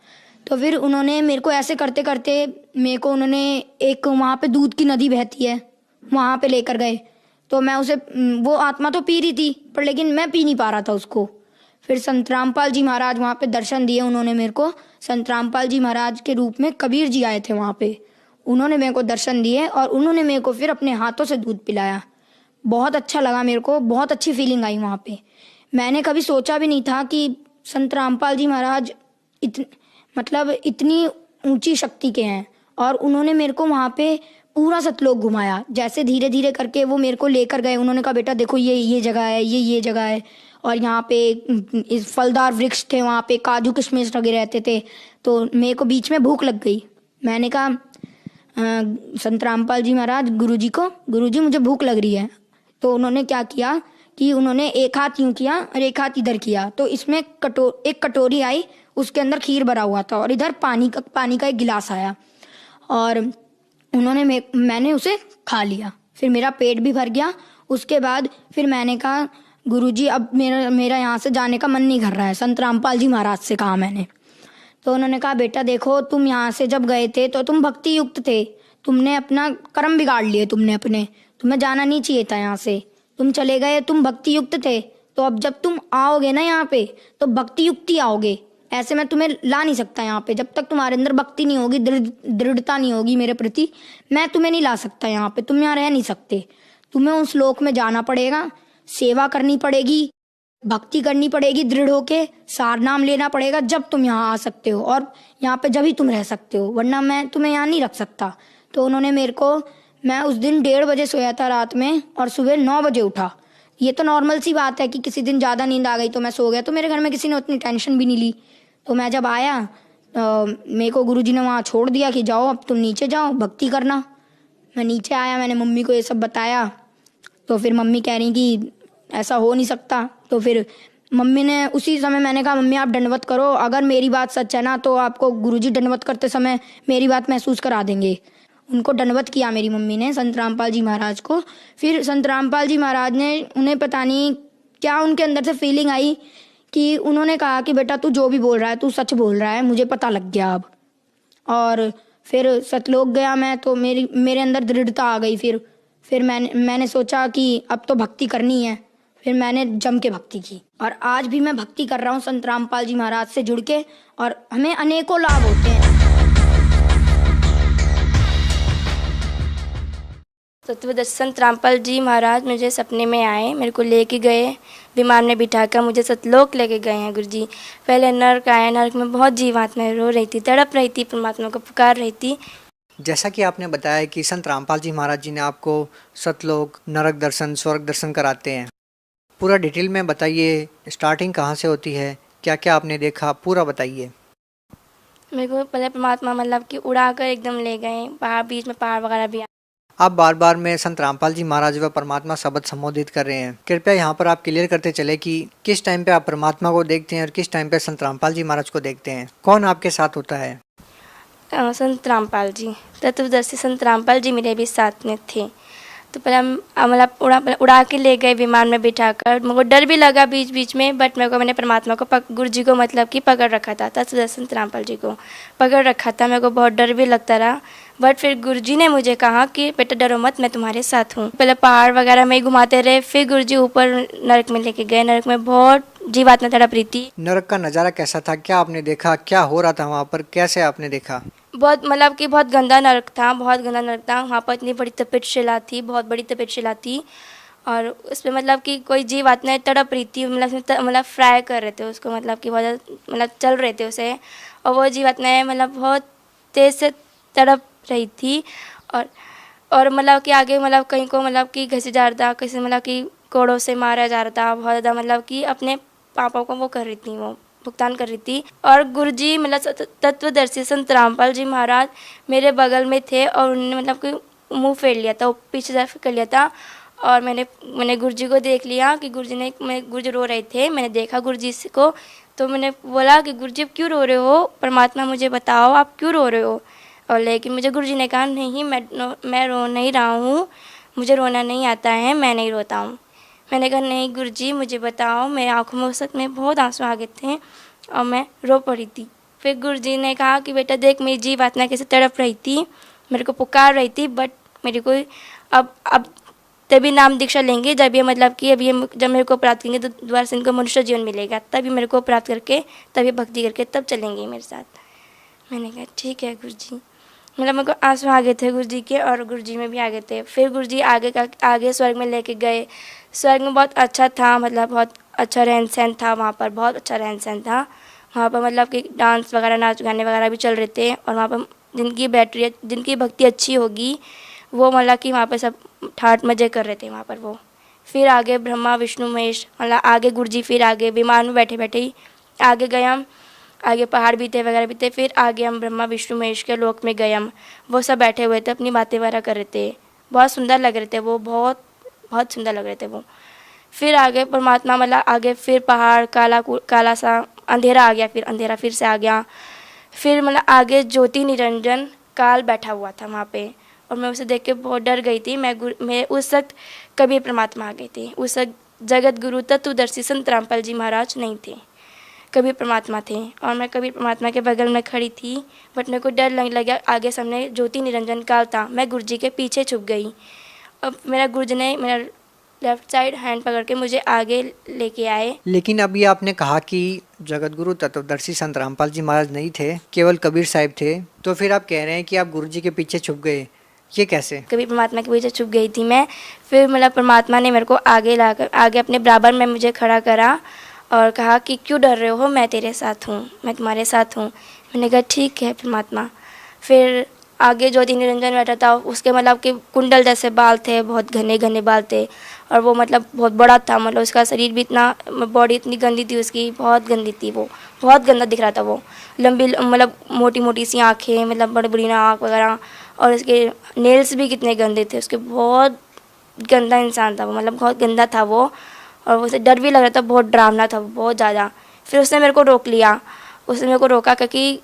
तो फिर उन्होंने मेरे को ऐसे करते करते मेरे को उन्होंने एक वहाँ पे दूध की नदी बहती है वहाँ पे लेकर गए। तो मैं उसे वो आत्मा तो पी रही थी पर लेकिन मैं पी नहीं पा रहा था उसको। फिर संत रामपाल जी महाराज वहाँ पे दर्शन दिए उन्होंने मेरे को। संत रामपाल जी महाराज के रूप में कबीर जी आए थे वहाँ पे, उन्होंने मेरे को दर्शन दिए और उन्होंने मेरे को फिर अपने हाथों से दूध पिलाया। बहुत अच्छा लगा मेरे को, बहुत अच्छी फीलिंग आई वहाँ पे। मैंने कभी सोचा भी नहीं था कि संत रामपाल जी महाराज मतलब इतनी ऊंची शक्ति के हैं। और उन्होंने मेरे को वहाँ पे पूरा सतलोक घुमाया। जैसे धीरे धीरे करके वो मेरे को लेकर गए, उन्होंने कहा बेटा देखो ये जगह है, ये जगह है, और यहाँ पे इस फलदार वृक्ष थे, वहाँ पे काजू किशमिश लगे रहते थे। तो मेरे को बीच में भूख लग गई। मैंने कहा संत रामपाल जी महाराज गुरुजी मुझे भूख लग रही है। तो उन्होंने क्या किया कि उन्होंने एक हाथ यूं किया और एक हाथ इधर किया, तो इसमें एक कटोरी आई, उसके अंदर खीर भरा हुआ था और इधर पानी का एक गिलास आया और मैंने उसे खा लिया। फिर मेरा पेट भी भर गया। उसके बाद फिर मैंने कहा गुरुजी अब मेरा यहाँ से जाने का मन नहीं कर रहा है। संत रामपाल जी महाराज से कहा मैंने। तो उन्होंने कहा बेटा देखो तुम यहाँ से जब गए थे तो तुम भक्ति युक्त थे, तुमने अपना कर्म बिगाड़ लिए, तुम्हें जाना नहीं चाहिए था यहाँ से, तुम चले गए, तुम भक्ति युक्त थे। तो अब जब तुम आओगे ना यहाँ पे तो भक्ति युक्त ही आओगे, ऐसे मैं तुम्हें ला नहीं सकता यहाँ पे। जब तक तुम्हारे अंदर भक्ति नहीं होगी, दृढ़ता नहीं होगी मेरे प्रति, मैं तुम्हें नहीं ला सकता यहाँ पे, तुम यहाँ रह नहीं सकते। तुम्हें उस लोक में जाना पड़ेगा, सेवा करनी पड़ेगी, भक्ति करनी पड़ेगी, दृढ़ होके सार नाम लेना पड़ेगा, जब तुम यहाँ आ सकते हो और यहाँ पे जब ही तुम रह सकते हो, वरना मैं तुम्हें यहाँ नहीं रख सकता। तो उन्होंने मेरे को, मैं उस दिन 1:30 बजे सोया था रात में और सुबह 9 बजे उठा। ये तो नॉर्मल सी बात है कि किसी दिन ज़्यादा नींद आ गई तो मैं सो गया, तो मेरे घर में किसी ने उतनी टेंशन भी नहीं ली। तो मैं जब आया मेरे को गुरुजी ने वहाँ छोड़ दिया कि जाओ अब तुम नीचे जाओ भक्ति करना। मैं नीचे आया, मैंने मम्मी को ये सब बताया। तो फिर मम्मी कह रही कि ऐसा हो नहीं सकता। तो फिर मम्मी ने उसी समय, मैंने कहा मम्मी आप दंडवत करो, अगर मेरी बात सच है ना तो आपको गुरुजी दंडवत करते समय मेरी बात महसूस करा देंगे। उनको दंडवत किया मेरी मम्मी ने, संत रामपाल जी महाराज को। फिर संत रामपाल जी महाराज ने, उन्हें पता नहीं क्या उनके अंदर से फीलिंग आई कि उन्होंने कहा कि बेटा तू जो भी बोल रहा है तू सच बोल रहा है, मुझे पता लग गया अब। और फिर सतलोक गया मैं, तो मेरे अंदर दृढ़ता आ गई। फिर मैंने सोचा कि अब तो भक्ति करनी है। फिर मैंने जम के भक्ति की और आज भी मैं भक्ति कर रहा हूँ संत रामपाल जी महाराज से जुड़ के, और हमें अनेकों लाभ होते हैं। तत्वदर्शी संत रामपाल जी महाराज मुझे सपने में आए, मेरे को लेके गए, विमान में बिठाकर मुझे सतलोक लेके गए हैं गुरुजी। पहले नरक आया, नरक में बहुत जीवात्माएं रो रही थी, तड़प रही थी, परमात्मा को पुकार रही थी। जैसा कि आपने बताया कि संत रामपाल जी महाराज जी ने आपको सतलोक, नरक दर्शन, स्वर्ग दर्शन कराते हैं, पूरा डिटेल में बताइए। स्टार्टिंग कहाँ से होती है, क्या क्या आपने देखा, पूरा बताइए। मेरे को पहले परमात्मा मतलब कि उड़ा कर एकदम ले गए, पहाड़, बीच में पहाड़ वगैरह भी। आप बार बार में संत रामपाल जी महाराज व परमात्मा शब्द संबोधित कर रहे हैं, कृपया यहाँ पर आप क्लियर करते चले कि किस टाइम पे आप परमात्मा को देखते हैं और किस टाइम पे संत रामपाल जी महाराज को देखते हैं, कौन आपके साथ होता है? संत रामपाल जी, तत्वदर्शी संत रामपाल जी मेरे भी साथ में थे। तो पहले मतलब उड़ा के ले गए विमान में बिठाकर। मेरे को डर भी लगा बीच बीच में, बट मैंने परमात्मा को गुरु जी को मतलब कि पकड़ रखा था, तत्वदर्शी संत रामपाल जी को पकड़ रखा था। मेरे को बहुत डर भी लगता रहा, बट फिर गुरुजी ने मुझे कहा कि बेटा डरो मत, मैं तुम्हारे साथ हूँ। पहले पहाड़ वगैरह में ही घुमाते रहे, फिर गुरुजी ऊपर नरक में लेके गए। नरक में बहुत जीवात्मा तड़प रही थी। नरक का नज़ारा कैसा था, क्या आपने देखा, क्या हो रहा था वहाँ पर, कैसे आपने देखा? बहुत मतलब कि बहुत गंदा नरक था, बहुत गंदा नरक था। वहाँ पर इतनी बड़ी तपेटशिला थी, बहुत बड़ी तपेटशिला थी, और उसमें मतलब कि कोई जीवात्माएं तड़प रही थी, मतलब फ्राई कर रहे थे उसको, मतलब कि बहुत मतलब चल रहे थे उसे, और वो जीवात्माएं मतलब बहुत तेज़ से तड़प रही थी। और मतलब कि आगे मतलब कहीं को मतलब कि घसीटा जा रहा था, किसी मतलब कि कोड़ों से मारा जा रहा था, बहुत ज़्यादा मतलब कि अपने पापों को वो कर रही थी, वो भुगतान कर रही थी। और गुरुजी मतलब तत्वदर्शी संत रामपाल जी महाराज मेरे बगल में थे, और उन्होंने मतलब कि मुंह फेर लिया था, वो पीछे तरफ कर लिया था, और मैंने गुरुजी को देख लिया कि गुरुजी रो रहे थे। मैंने देखा गुरुजी को, तो मैंने बोला कि गुरुजी अब क्यों रो रहे हो, परमात्मा मुझे बताओ आप क्यों रो रहे हो। और लेकिन मुझे गुरुजी ने कहा नहीं, मैं रो नहीं रहा हूँ, मुझे रोना नहीं आता है, मैं नहीं रोता हूँ। मैंने कहा नहीं गुरुजी मुझे बताओ। मेरे आँखों में उस वक्त में बहुत आंसू आ गए थे और मैं रो पड़ी थी। फिर गुरुजी ने कहा कि बेटा देख मेरी जीवात्मा कैसे तड़प रही थी, मेरे को पुकार रही थी, बट मेरी कोई अब तभी नाम दीक्षा लेंगे जब ये मतलब कि अब ये जब मेरे को प्राप्त करेंगे तो दोबारा से इनको मनुष्य जीवन मिलेगा, तभी मेरे को प्राप्त करके तभी भक्ति करके तब चलेंगे मेरे साथ। मैंने कहा ठीक है गुरु जी। मतलब मेरे को आंसू आ गए थे गुरु जी के, और गुरु जी में भी आ गए थे। फिर गुरु जी आगे स्वर्ग में लेके गए। स्वर्ग में बहुत अच्छा था, मतलब बहुत अच्छा रहन सहन था वहाँ पर, बहुत अच्छा रहन सहन था वहाँ पर। मतलब कि डांस वगैरह, नाच गाने वगैरह भी चल रहे थे। और वहाँ पर जिनकी भक्ति अच्छी होगी वो मतलब कि वहाँ पर सब ठाट मजे कर रहे थे वहाँ पर वो। फिर आगे ब्रह्मा विष्णु महेश, मतलब आगे गुरु जी, फिर आगे विमान में बैठे बैठे ही आगे गए हम। आगे पहाड़ भी थे वगैरह भी थे। फिर आगे हम ब्रह्मा विष्णु महेश के लोक में गए हम। वो सब बैठे हुए थे, अपनी बातें वगैरह कर रहे थे, बहुत सुंदर लग रहे थे वो, बहुत बहुत सुंदर लग रहे थे वो। फिर आगे परमात्मा, मतलब आगे फिर पहाड़ काला सा अंधेरा आ गया, फिर अंधेरा फिर से आ गया। फिर मतलब आगे ज्योति निरंजन काल बैठा हुआ था वहाँ पे, और मैं उसे देख के बहुत डर गई थी। मैं उस वक्त कबीर परमात्मा आ गए थे। उस वक्त जगत गुरु तत्वदर्शी संत रामपाल जी महाराज नहीं थे, कबीर परमात्मा थे। और मैं कबीर परमात्मा के बगल में खड़ी थी, बट मेरे को डर लगने लगा। आगे सामने ज्योति निरंजन काल था, मैं गुरु जी के पीछे छुप गई। अब मेरा गुरु जी ने मेरा लेफ्ट साइड हैंड पकड़ के मुझे आगे लेके आए। लेकिन अभी आपने कहा कि जगत गुरु तत्वदर्शी संत रामपाल जी महाराज नहीं थे, केवल कबीर साहिब थे, तो फिर आप कह रहे हैं कि आप गुरु जी के पीछे छुप गए, ये कैसे? कबीर परमात्मा के पीछे छुप गई थी मैं। फिर मतलब परमात्मा ने मेरे को आगे अपने बराबर में मुझे खड़ा करा और कहा कि क्यों डर रहे हो, मैं तेरे साथ हूँ, मैं तुम्हारे साथ हूँ। मैंने कहा ठीक है परमात्मा। फिर आगे ज्योति निरंजन बैठा था, उसके मतलब कि कुंडल जैसे बाल थे, बहुत घने घने बाल थे, और वो मतलब बहुत बड़ा था। मतलब उसका शरीर भी इतना, बॉडी इतनी गंदी थी उसकी, बहुत गंदी थी वो, बहुत गंदा दिख रहा था वो। लंबी मतलब मोटी मोटी सी आँखें, मतलब बड़ी बड़ी आँख वगैरह, और उसके नेल्स भी कितने गंदे थे उसके। बहुत गंदा इंसान था वो, मतलब बहुत गंदा था वो, और उसे डर भी लग रहा था, बहुत डरावना था वो, बहुत ज़्यादा। फिर उसने मेरे को रोक लिया, उसने मेरे को रोका क्योंकि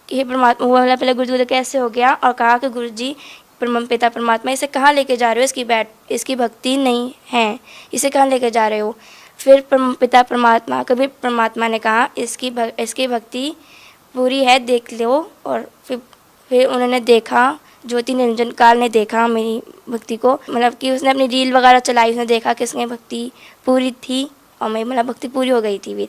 ये परमात्मा, वो मतलब पहले गुरु जी को कैसे हो गया, और कहा कि गुरु जी पिता परमात्मा, इसे कहाँ लेके जा रहे हो, इसकी भक्ति नहीं है, इसे कहाँ लेके जा रहे हो। फिर पिता परमात्मा, कबीर परमात्मा ने कहा इसकी भक्ति पूरी है, देख लो। और फिर उन्होंने देखा, ज्योति निरंजन काल ने देखा मेरी भक्ति को, मतलब कि उसने अपनी रील वगैरह चलाई, उसने देखा कि इसमें भक्ति पूरी थी, और मेरी मतलब भक्ति पूरी हो गई थी।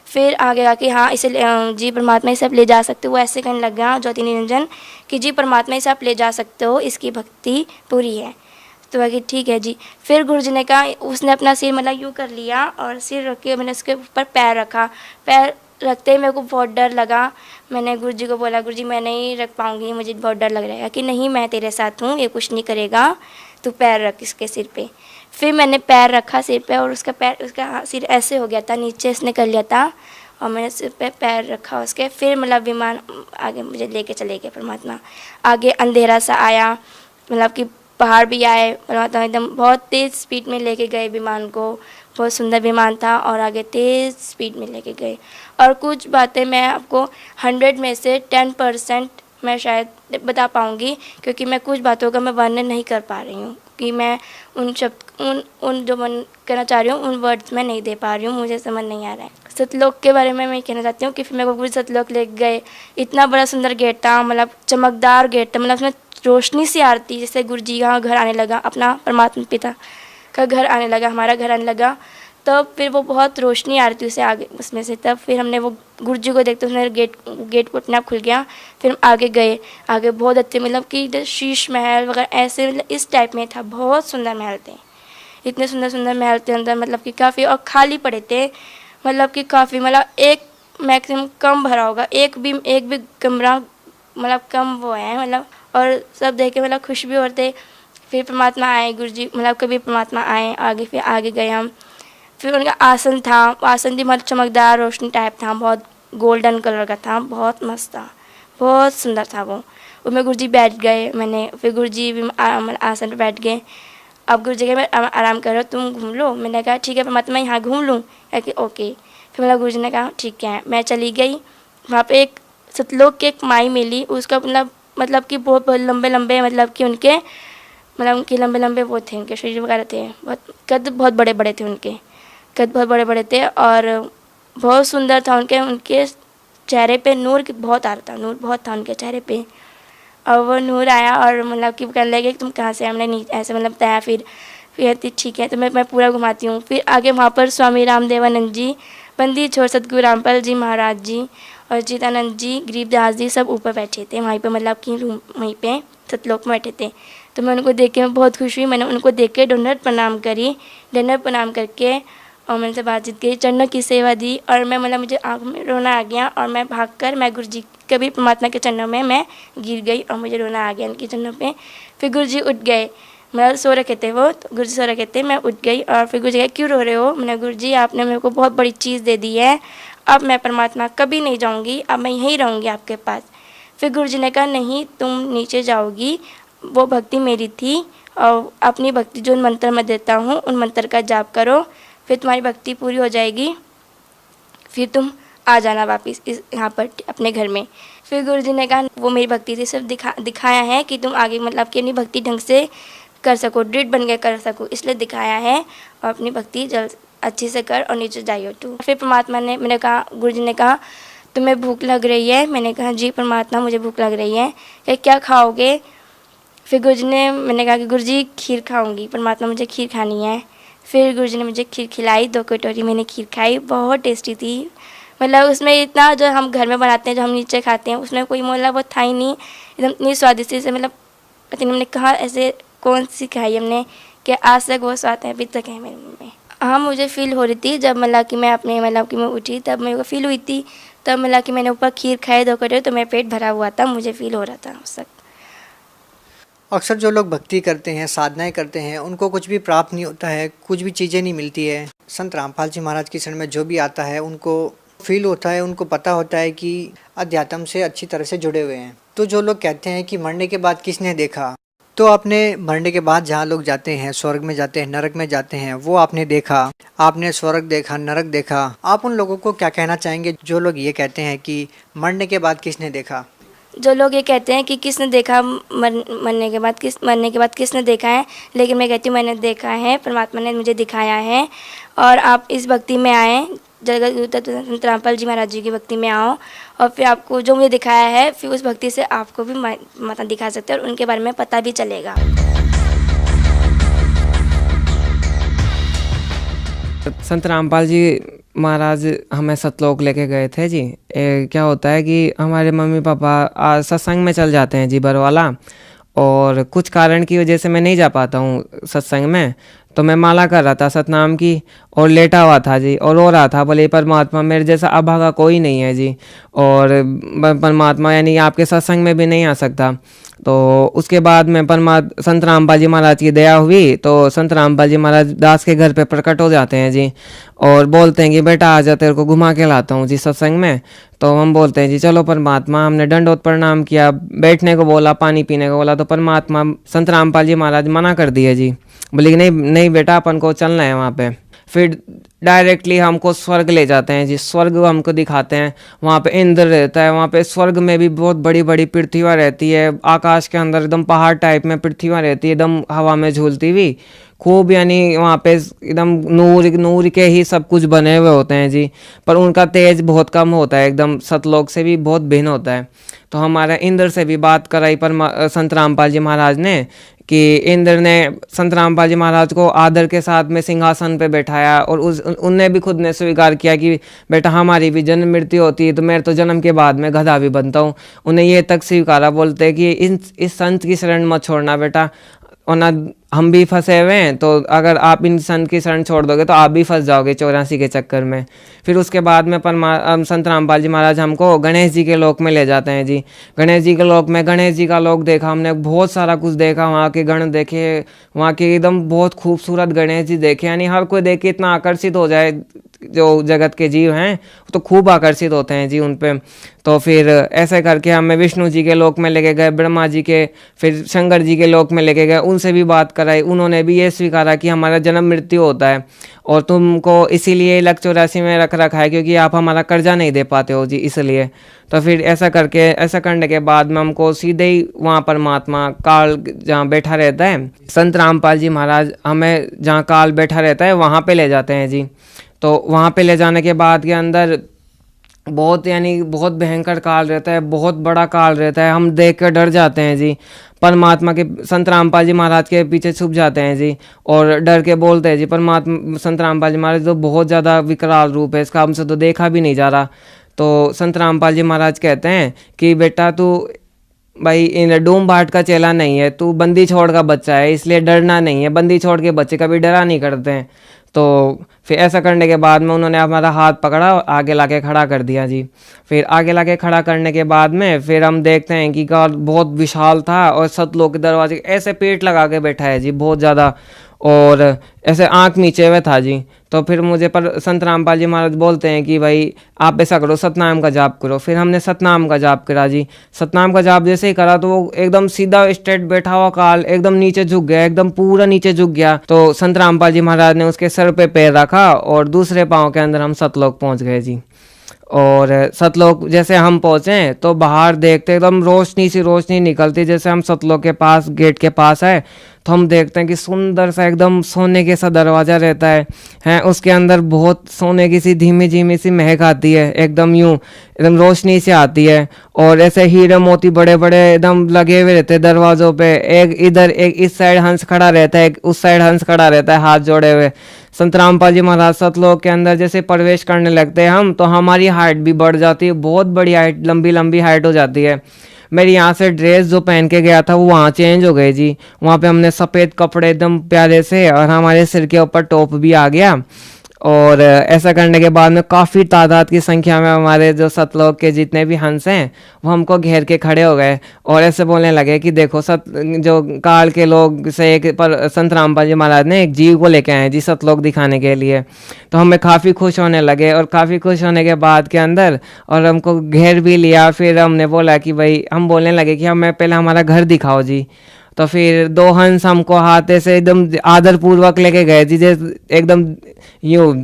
फिर आगे आके हाँ इसे जी परमात्मा इसे आप ले जा सकते हो, वो ऐसे कहने लग गया ज्योति निरंजन कि जी परमात्मा इसे आप ले जा सकते हो, इसकी भक्ति पूरी है। तो बाकी ठीक है जी। फिर गुरु जी ने कहा, उसने अपना सिर मतलब यूँ कर लिया, और सिर रख के मैंने उसके ऊपर पैर रखा। पैर रखते ही मेरे को बहुत डर लगा। मैंने गुरु जी को बोला, गुरु जी मैं नहीं रख पाऊँगी, मुझे बहुत डर लग रहा है। कि नहीं, मैं तेरे साथ हूँ, ये कुछ नहीं करेगा, तू पैर रख इसके सिर पे। फिर मैंने पैर रखा सिर पे, और उसका सिर ऐसे हो गया था, नीचे इसने कर लिया था, और मैंने सिर पे पैर रखा उसके। फिर मतलब विमान आगे मुझे लेके चले गए परमात्मा। आगे अंधेरा सा आया, मतलब कि पहाड़ भी आए, परमात्मा एकदम बहुत तेज़ स्पीड में लेके गए विमान को। बहुत सुंदर विमान था, और आगे तेज़ स्पीड में लेके गए। और कुछ बातें मैं आपको 100 में से 10% मैं शायद बता पाऊँगी, क्योंकि मैं कुछ बातों का मैं वर्णन नहीं कर पा रही हूँ, कि मैं उन शब्द उन जो मन कहना चाह रही हूँ उन वर्ड्स में नहीं दे पा रही हूँ, मुझे समझ नहीं आ रहा है। सतलोक के बारे में मैं कहना चाहती हूँ कि फिर मेरे को गुरु सतलोक ले गए। इतना बड़ा सुंदर गेट था, मतलब चमकदार गेट था, मतलब उसमें रोशनी सी आ रही थी, जैसे गुरु जी का घर आने लगा, अपना परमात्मा पिता का घर आने लगा, हमारा घर आने लगा। तब फिर वो बहुत रोशनी आ रही थी उसे आगे उसमें से। तब फिर हमने वो गुरु जी को देखते उसने गेट को अपने आप खुल गया। फिर हम आगे गए, आगे बहुत अच्छे मतलब कि शीश महल वगैरह ऐसे, मतलब इस टाइप में था, बहुत सुंदर महल थे, इतने सुंदर सुंदर महल थे अंदर, मतलब कि काफ़ी, और खाली पड़े थे, मतलब कि काफ़ी, मतलब एक मैक्सिमम कम भरा होगा, एक भी कमरा मतलब कम वो है, मतलब। और सब देख के मतलब खुश भी होते। फिर परमात्मा आए, गुरु जी मतलब कभी परमात्मा आए आगे। फिर आगे गए हम, फिर उनका आसन था, आसन भी मतलब चमकदार रोशनी टाइप था, बहुत गोल्डन कलर का था, बहुत मस्त था, बहुत सुंदर था वो। उसमें गुरु जी बैठ गए, मैंने फिर गुरु जी भी आसन पर बैठ गए। अब गुरु जी के मैं आराम करो, तुम घूम लो। मैंने कहा ठीक है परमात्मा, यहाँ घूम लूँ? ओके। फिर मतलब गुरु जी ने कहा ठीक है। मैं चली गई, वहाँ पे एक सतलोक की एक माई मिली, उसका मतलब कि बहुत लंबे लंबे, मतलब कि उनके लंबे लंबे वो थे, उनके शरीर वगैरह थे, बहुत कद बहुत बड़े बड़े थे, उनके कद बहुत बड़े बड़े थे, और बहुत सुंदर था उनके चेहरे पे नूर बहुत आ रहा था, नूर बहुत था उनके चेहरे पे। और वो नूर आया, और मतलब कि कहने लगे कि तुम कहाँ से? हमने नहीं ऐसे मतलब बताया। फिर फिर कहती ठीक है, तो मैं पूरा घुमाती हूँ। फिर आगे वहाँ पर स्वामी रामदेवानंद जी, बंदी छोड़ सतगुरु रामपाल जी महाराज जी और चिदानंद जी, गरीबदास जी सब ऊपर बैठे थे वहीं पे, मतलब कि रूम वहीं पे सतलोक में बैठे थे। तो मैं उनको देख के मैं बहुत खुश हुई। मैंने उनको देख के दंडवत प्रणाम करी, दंडवत प्रणाम करके और मैंने से बातचीत की, चरणों की सेवा दी और मैं मतलब मुझे आँख में रोना आ गया और मैं भागकर मैं गुरु जी कभी परमात्मा के चरणों में मैं गिर गई और मुझे रोना आ गया उनके चरणों पे। फिर गुरु जी उठ गए, मतलब सो रखे थे वो, तो गुरु जी सो रखे थे, मैं उठ गई और फिर गुरु जी कहे क्यों रो रहे हो? मैंने गुरु जी आपने मेरे को बहुत बड़ी चीज़ दे दी है, अब मैं परमात्मा कभी नहीं जाऊँगी, अब मैं यहीं रहूँगी आपके पास। फिर गुरु जी ने कहा नहीं तुम नीचे जाओगी, वो भक्ति मेरी थी और अपनी भक्ति जो मंत्र मैं देता हूँ उन मंत्र का जाप करो, फिर तुम्हारी भक्ति पूरी हो जाएगी, फिर तुम आ जाना वापस इस यहाँ पर अपने घर में। फिर गुरु जी ने कहा वो मेरी भक्ति थी, सिर्फ दिखाया है कि तुम आगे मतलब कि अपनी भक्ति ढंग से कर सको, दृढ़ बन के कर सको, इसलिए दिखाया है और अपनी भक्ति जल्द अच्छे से कर और नीचे जाइयो तू। फिर परमात्मा ने, मैंने कहा गुरु जी ने कहा तुम्हें भूख लग रही है? मैंने कहा जी परमात्मा मुझे भूख लग रही है। क्या खाओगे? फिर गुरु जी ने, मैंने कहा कि गुरु जी खीर खाऊंगी, परमात्मा मुझे खीर खानी है। फिर गुरु जी ने मुझे खीर खिलाई, 2 कटोरी मैंने खीर खाई, बहुत टेस्टी थी। मतलब उसमें इतना जो हम घर में बनाते हैं, जो हम नीचे खाते हैं, उसमें कोई मोला वो था ही नहीं, एकदम इतनी स्वादिष्ट से, मतलब पता नहीं हमने कहा ऐसे कौन सी खाई हमने कि आज तक वो स्वाद है अभी तक है मेरे मुँह में। हाँ मुझे फील हो रही थी जब मतलब कि मैं अपने मतलब कि मैं उठी तब मेरे को फील हुई थी, तब मतलब कि मैंने ऊपर खीर खाए 2 कटोरी तो मेरा पेट भरा हुआ था, मुझे फील हो रहा था उस वक्त। अक्सर जो लोग भक्ति करते हैं, साधनाएं करते हैं, उनको कुछ भी प्राप्त नहीं होता है, कुछ भी चीज़ें नहीं मिलती है। संत रामपाल जी महाराज की शरण में जो भी आता है उनको फील होता है, उनको पता होता है कि अध्यात्म से अच्छी तरह से जुड़े हुए हैं। तो जो लोग कहते हैं कि मरने के बाद किसने देखा, तो आपने मरने के बाद जहाँ लोग जाते हैं, स्वर्ग में जाते हैं, नरक में जाते हैं, वो आपने देखा, आपने स्वर्ग देखा, नरक देखा। आप उन लोगों को क्या कहना चाहेंगे जो लोग ये कहते हैं कि मरने के बाद किसने देखा? जो लोग ये कहते हैं कि किसने देखा मरने के बाद किसने देखा है, लेकिन मैं कहती हूँ मैंने देखा है, परमात्मा ने मुझे दिखाया है। और आप इस भक्ति में आएँ, जगत गुरु संत रामपाल जी महाराज जी की भक्ति में आओ और फिर आपको जो मुझे दिखाया है फिर उस भक्ति से आपको भी माता दिखा सकते हैं और उनके बारे में पता भी चलेगा। संत रामपाल जी महाराज हमें सतलोक लेके गए थे जी। क्या होता है कि हमारे मम्मी पापा सत्संग में चल जाते हैं जी बरवाला, और कुछ कारण की वजह से मैं नहीं जा पाता हूँ सत्संग में। तो मैं माला कर रहा था सतनाम की और लेटा हुआ था जी और रो रहा था, बोले परमात्मा मेरे जैसा अभागा कोई नहीं है जी, और परमात्मा यानी आपके सत्संग में भी नहीं आ सकता। तो उसके बाद में संत रामपाल जी महाराज की दया हुई, तो संत रामपाल जी महाराज दास के घर पे प्रकट हो जाते हैं जी और बोलते हैं कि बेटा आ जा, तेरे को घुमा के लाता हूँ जी सत्संग में। तो हम बोलते हैं जी चलो परमात्मा। हमने दंडोत प्रणाम किया, बैठने को बोला, पानी पीने को बोला, तो परमात्मा संत रामपाल जी महाराज मना कर दिए जी, बोले कि नहीं नहीं बेटा अपन को चलना है वहाँ पे। फिर डायरेक्टली हमको स्वर्ग ले जाते हैं जी, स्वर्ग हमको दिखाते हैं। वहाँ पे इंद्र रहता है, वहाँ पे स्वर्ग में भी बहुत बड़ी बड़ी पृथ्वियाँ रहती है, आकाश के अंदर एकदम पहाड़ टाइप में पृथ्वियाँ रहती है, एकदम हवा में झूलती हुई खूब, यानी वहाँ पे एकदम नूर के ही सब कुछ बने हुए होते हैं जी, पर उनका तेज बहुत कम होता है, एकदम सतलोक से भी बहुत भिन्न होता है। तो हमारे इंद्र से भी बात कराई पर संत रामपाल जी महाराज ने कि इंद्र ने संत रामपाल जी महाराज को आदर के साथ में सिंहासन पे बैठाया और उनने भी खुद ने स्वीकार किया कि बेटा हमारी भी जन्म मृत्यु होती है, तो मैं तो जन्म के बाद में गधा भी बनता हूँ। उन्हें ये तक स्वीकारा, बोलते कि इस संत की शरण मत छोड़ना बेटा, और ना हम भी फंसे हुए हैं, तो अगर आप इन संत की शरण छोड़ दोगे तो आप भी फंस जाओगे 84 के चक्कर में। फिर उसके बाद में संत रामपाल जी महाराज हमको गणेश जी के लोक में ले जाते हैं जी। गणेश जी के लोक में गणेश जी का लोक देखा हमने, बहुत सारा कुछ देखा, वहाँ के गण देखे, वहाँ के एकदम बहुत खूबसूरत गणेश जी देखे, यानी हर कोई देख के इतना आकर्षित हो जाए, जो जगत के जीव हैं तो खूब आकर्षित होते हैं जी उन पे। तो फिर ऐसे करके हमें विष्णु जी के लोक में लेके गए, ब्रह्मा जी के, फिर शंकर जी के लोक में लेके गए, उनसे भी बात कराई। उन्होंने भी ये स्वीकारा कि हमारा जन्म मृत्यु होता है और तुमको इसीलिए 184 में रखा है क्योंकि आप हमारा कर्जा नहीं दे पाते हो जी, इसलिए। तो फिर ऐसा करने के बाद में हमको सीधे ही वहाँ परमात्मा काल जहाँ बैठा रहता है, संत रामपाल जी महाराज हमें जहाँ काल बैठा रहता है वहाँ पे ले जाते हैं जी। तो वहाँ पे ले जाने के बाद के अंदर बहुत यानी बहुत भयंकर काल रहता है, बहुत बड़ा काल रहता है, हम देख कर डर जाते हैं जी। परमात्मा के संत रामपाल जी महाराज के पीछे छुप जाते हैं जी और डर के बोलते हैं जी, परमात्मा संत रामपाल जी महाराज तो बहुत ज़्यादा विकराल रूप है, इसका हमसे तो देखा भी नहीं जा रहा। तो संत रामपाल जी महाराज कहते हैं कि बेटा तू भाई इन डूम बाट का चेला नहीं है, तू बंदी छोड़ का बच्चा है, इसलिए डरना नहीं है, बंदी छोड़ के बच्चे कभी डरा नहीं करते हैं। तो फिर ऐसा करने के बाद में उन्होंने हमारा हाथ पकड़ा और आगे लाके खड़ा कर दिया जी। फिर आगे लाके खड़ा करने के बाद में फिर हम देखते हैं कि गॉड बहुत विशाल था और सतलोक के दरवाजे ऐसे पेट लगा के बैठा है जी, बहुत ज़्यादा, और ऐसे आँख नीचे हुए था जी। तो फिर मुझे पर संत रामपाल जी महाराज बोलते हैं कि भाई आप ऐसा करो, सतनाम का जाप करो। फिर हमने सतनाम का जाप करा जी। सतनाम का जाप जैसे ही करा तो वो एकदम सीधा स्ट्रेट बैठा हुआ काल एकदम नीचे झुक गया, एकदम पूरा नीचे झुक गया। तो संत रामपाल जी महाराज ने उसके सर पे पैर रखा और दूसरे पाँव के अंदर हम सतलोक पहुँच गए जी। और सतलोक जैसे हम पहुँचे तो बाहर देखते एकदम रोशनी सी रोशनी निकलती, जैसे हम सतलोक के पास गेट के पास है तो हम देखते हैं कि सुंदर सा एकदम सोने के सा दरवाज़ा रहता है उसके अंदर बहुत सोने की सी धीमी धीमी सी महक आती है, एकदम यूं एकदम रोशनी से आती है। और ऐसे हीरे मोती बड़े बड़े एकदम लगे हुए रहते हैं दरवाज़ों पे, एक इधर एक इस साइड हंस खड़ा रहता है, एक उस साइड हंस खड़ा रहता है हाथ जोड़े हुए। संत रामपाल जी महाराज सतलोक के अंदर जैसे प्रवेश करने लगते हैं हम तो हमारी हाइट भी बढ़ जाती है, बहुत बड़ी हाइट, लंबी लंबी हाइट हो जाती है। मेरी यहाँ से ड्रेस जो पहन के गया था वो वहाँ चेंज हो गई जी। वहाँ पे हमने सफ़ेद कपड़े एकदम प्यारे से और हमारे सिर के ऊपर टोप भी आ गया। और ऐसा करने के बाद में काफ़ी तादाद की संख्या में हमारे जो सतलोक के जितने भी हंस हैं वो हमको घेर के खड़े हो गए और ऐसे बोलने लगे कि देखो जो काल के लोग से एक पर संत रामपाल जी महाराज ने एक जीव को लेके आए जी सतलोक दिखाने के लिए। तो हमें काफ़ी खुश होने लगे और काफ़ी खुश होने के बाद के अंदर और हमको घेर भी लिया। फिर हमने बोला कि भाई हम बोलने लगे कि हमें पहले हमारा घर दिखाओ जी। तो फिर दो हंस हमको हाथे से एकदम आदरपूर्वक लेके गए जी, एकदम यूँ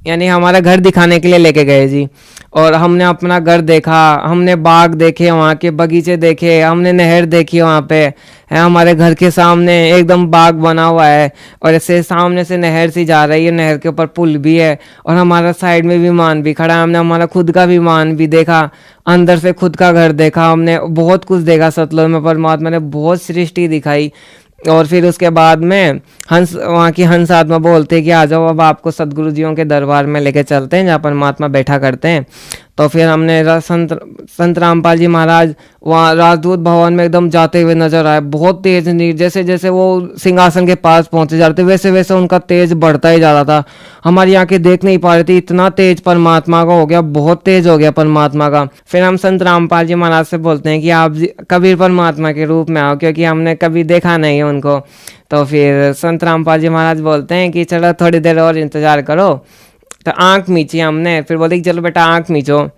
यानी हमारा घर दिखाने के लिए लेके गए जी। और हमने अपना घर देखा, हमने बाग देखे, वहाँ के बगीचे देखे, हमने नहर देखी वहाँ पे है, हमारे घर के सामने एकदम बाग बना हुआ है और ऐसे सामने से नहर सी जा रही है, नहर के ऊपर पुल भी है और हमारा साइड में विमान भी खड़ा है। हमने हमारा खुद का विमान भी देखा, अंदर से खुद का घर देखा, हमने बहुत कुछ देखा सतलोक में। परमात्मा ने बहुत सृष्टि दिखाई। और फिर उसके बाद में हंस वहाँ की हंस आत्मा बोलते कि आ जाओ अब आपको सदगुरु जियों के दरबार में लेके चलते हैं जहाँ परमात्मा बैठा करते हैं। तो फिर हमने संत रामपाल जी महाराज वहाँ राजदूत भवन में एकदम जाते हुए नजर आए, बहुत तेज नीर, जैसे जैसे वो सिंहासन के पास पहुँचे जा रहे थे वैसे वैसे उनका तेज बढ़ता ही जा रहा था। हमारी आंखें देख नहीं पा रही थी, इतना तेज परमात्मा का हो गया, बहुत तेज हो गया परमात्मा का। फिर हम संत रामपाल जी महाराज से बोलते हैं कि आप कबीर परमात्मा के रूप में आओ, क्योंकि हमने कभी देखा नहीं है उनको। तो फिर संत रामपाल जी महाराज बोलते हैं कि चलो थोड़ी देर और इंतजार करो। तो आँख मीची हमने, फिर बोले कि चलो बेटा आँख मीचो।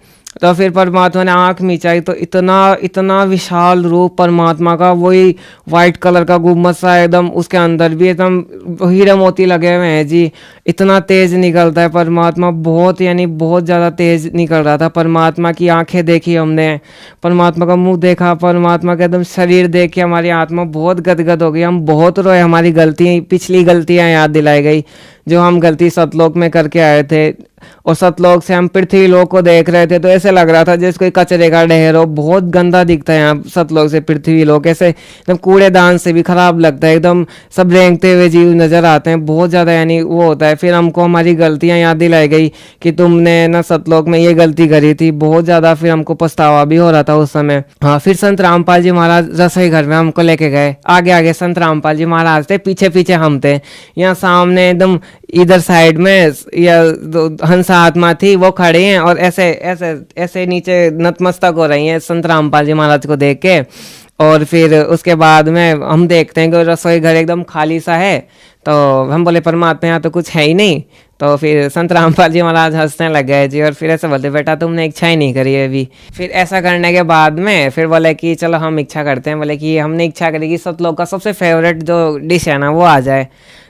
तो फिर परमात्मा ने आँख मीचाई तो इतना इतना विशाल रूप परमात्मा का, वही वाइट कलर का गुम्बद सा एकदम, उसके अंदर भी एकदम हीरे मोती लगे हुए हैं जी। इतना तेज निकलता है परमात्मा, बहुत यानी बहुत ज़्यादा तेज निकल रहा था। परमात्मा की आंखें देखी हमने, परमात्मा का मुंह देखा, परमात्मा का एकदम शरीर देख के हमारी आत्मा बहुत गदगद हो गई। हम बहुत रोए, हमारी गलतियाँ, पिछली गलतियाँ याद दिलाई गई जो हम गलती सतलोक में करके आए थे। और सतलोक से हम पृथ्वी लोक को देख रहे थे तो ऐसे लग रहा था जैसे कोई कचरे का ढेर हो, बहुत गंदा दिखता है यहाँ सतलोक से पृथ्वी लोक, ऐसे एकदम कूड़ेदान से भी खराब लगता है, एकदम सब रेंगते हुए जीव नजर आते हैं, बहुत ज़्यादा यानी वो होता है। फिर हमको हमारी गलतियाँ याद दिलाई गई कि तुमने ना सतलोक में ये गलती करी थी, बहुत ज़्यादा। फिर हमको पछतावा भी हो रहा था उस समय। हाँ, फिर संत रामपाल जी महाराज रसोई घर में हमको लेके गए, आगे आगे संत रामपाल जी महाराज थे, पीछे पीछे हम थे। यहाँ सामने एकदम इधर साइड में या हंसा आत्मा थी, वो खड़े हैं और ऐसे ऐसे ऐसे नीचे नतमस्तक हो रही हैं संत रामपाल जी महाराज को देख के। और फिर उसके बाद में हम देखते हैं कि रसोई घर एकदम खाली सा है। तो हम बोले परमात्मा यहाँ तो कुछ है ही नहीं। तो फिर संत रामपाल जी महाराज हंसने लग गए जी और फिर ऐसे बोलते बेटा तुमने इच्छा ही नहीं करी अभी। फिर ऐसा करने के बाद में फिर बोले कि चलो हम इच्छा करते हैं, बोले कि हमने इच्छा करी कि सतलोक का सबसे फेवरेट जो डिश है ना वो आ जाए।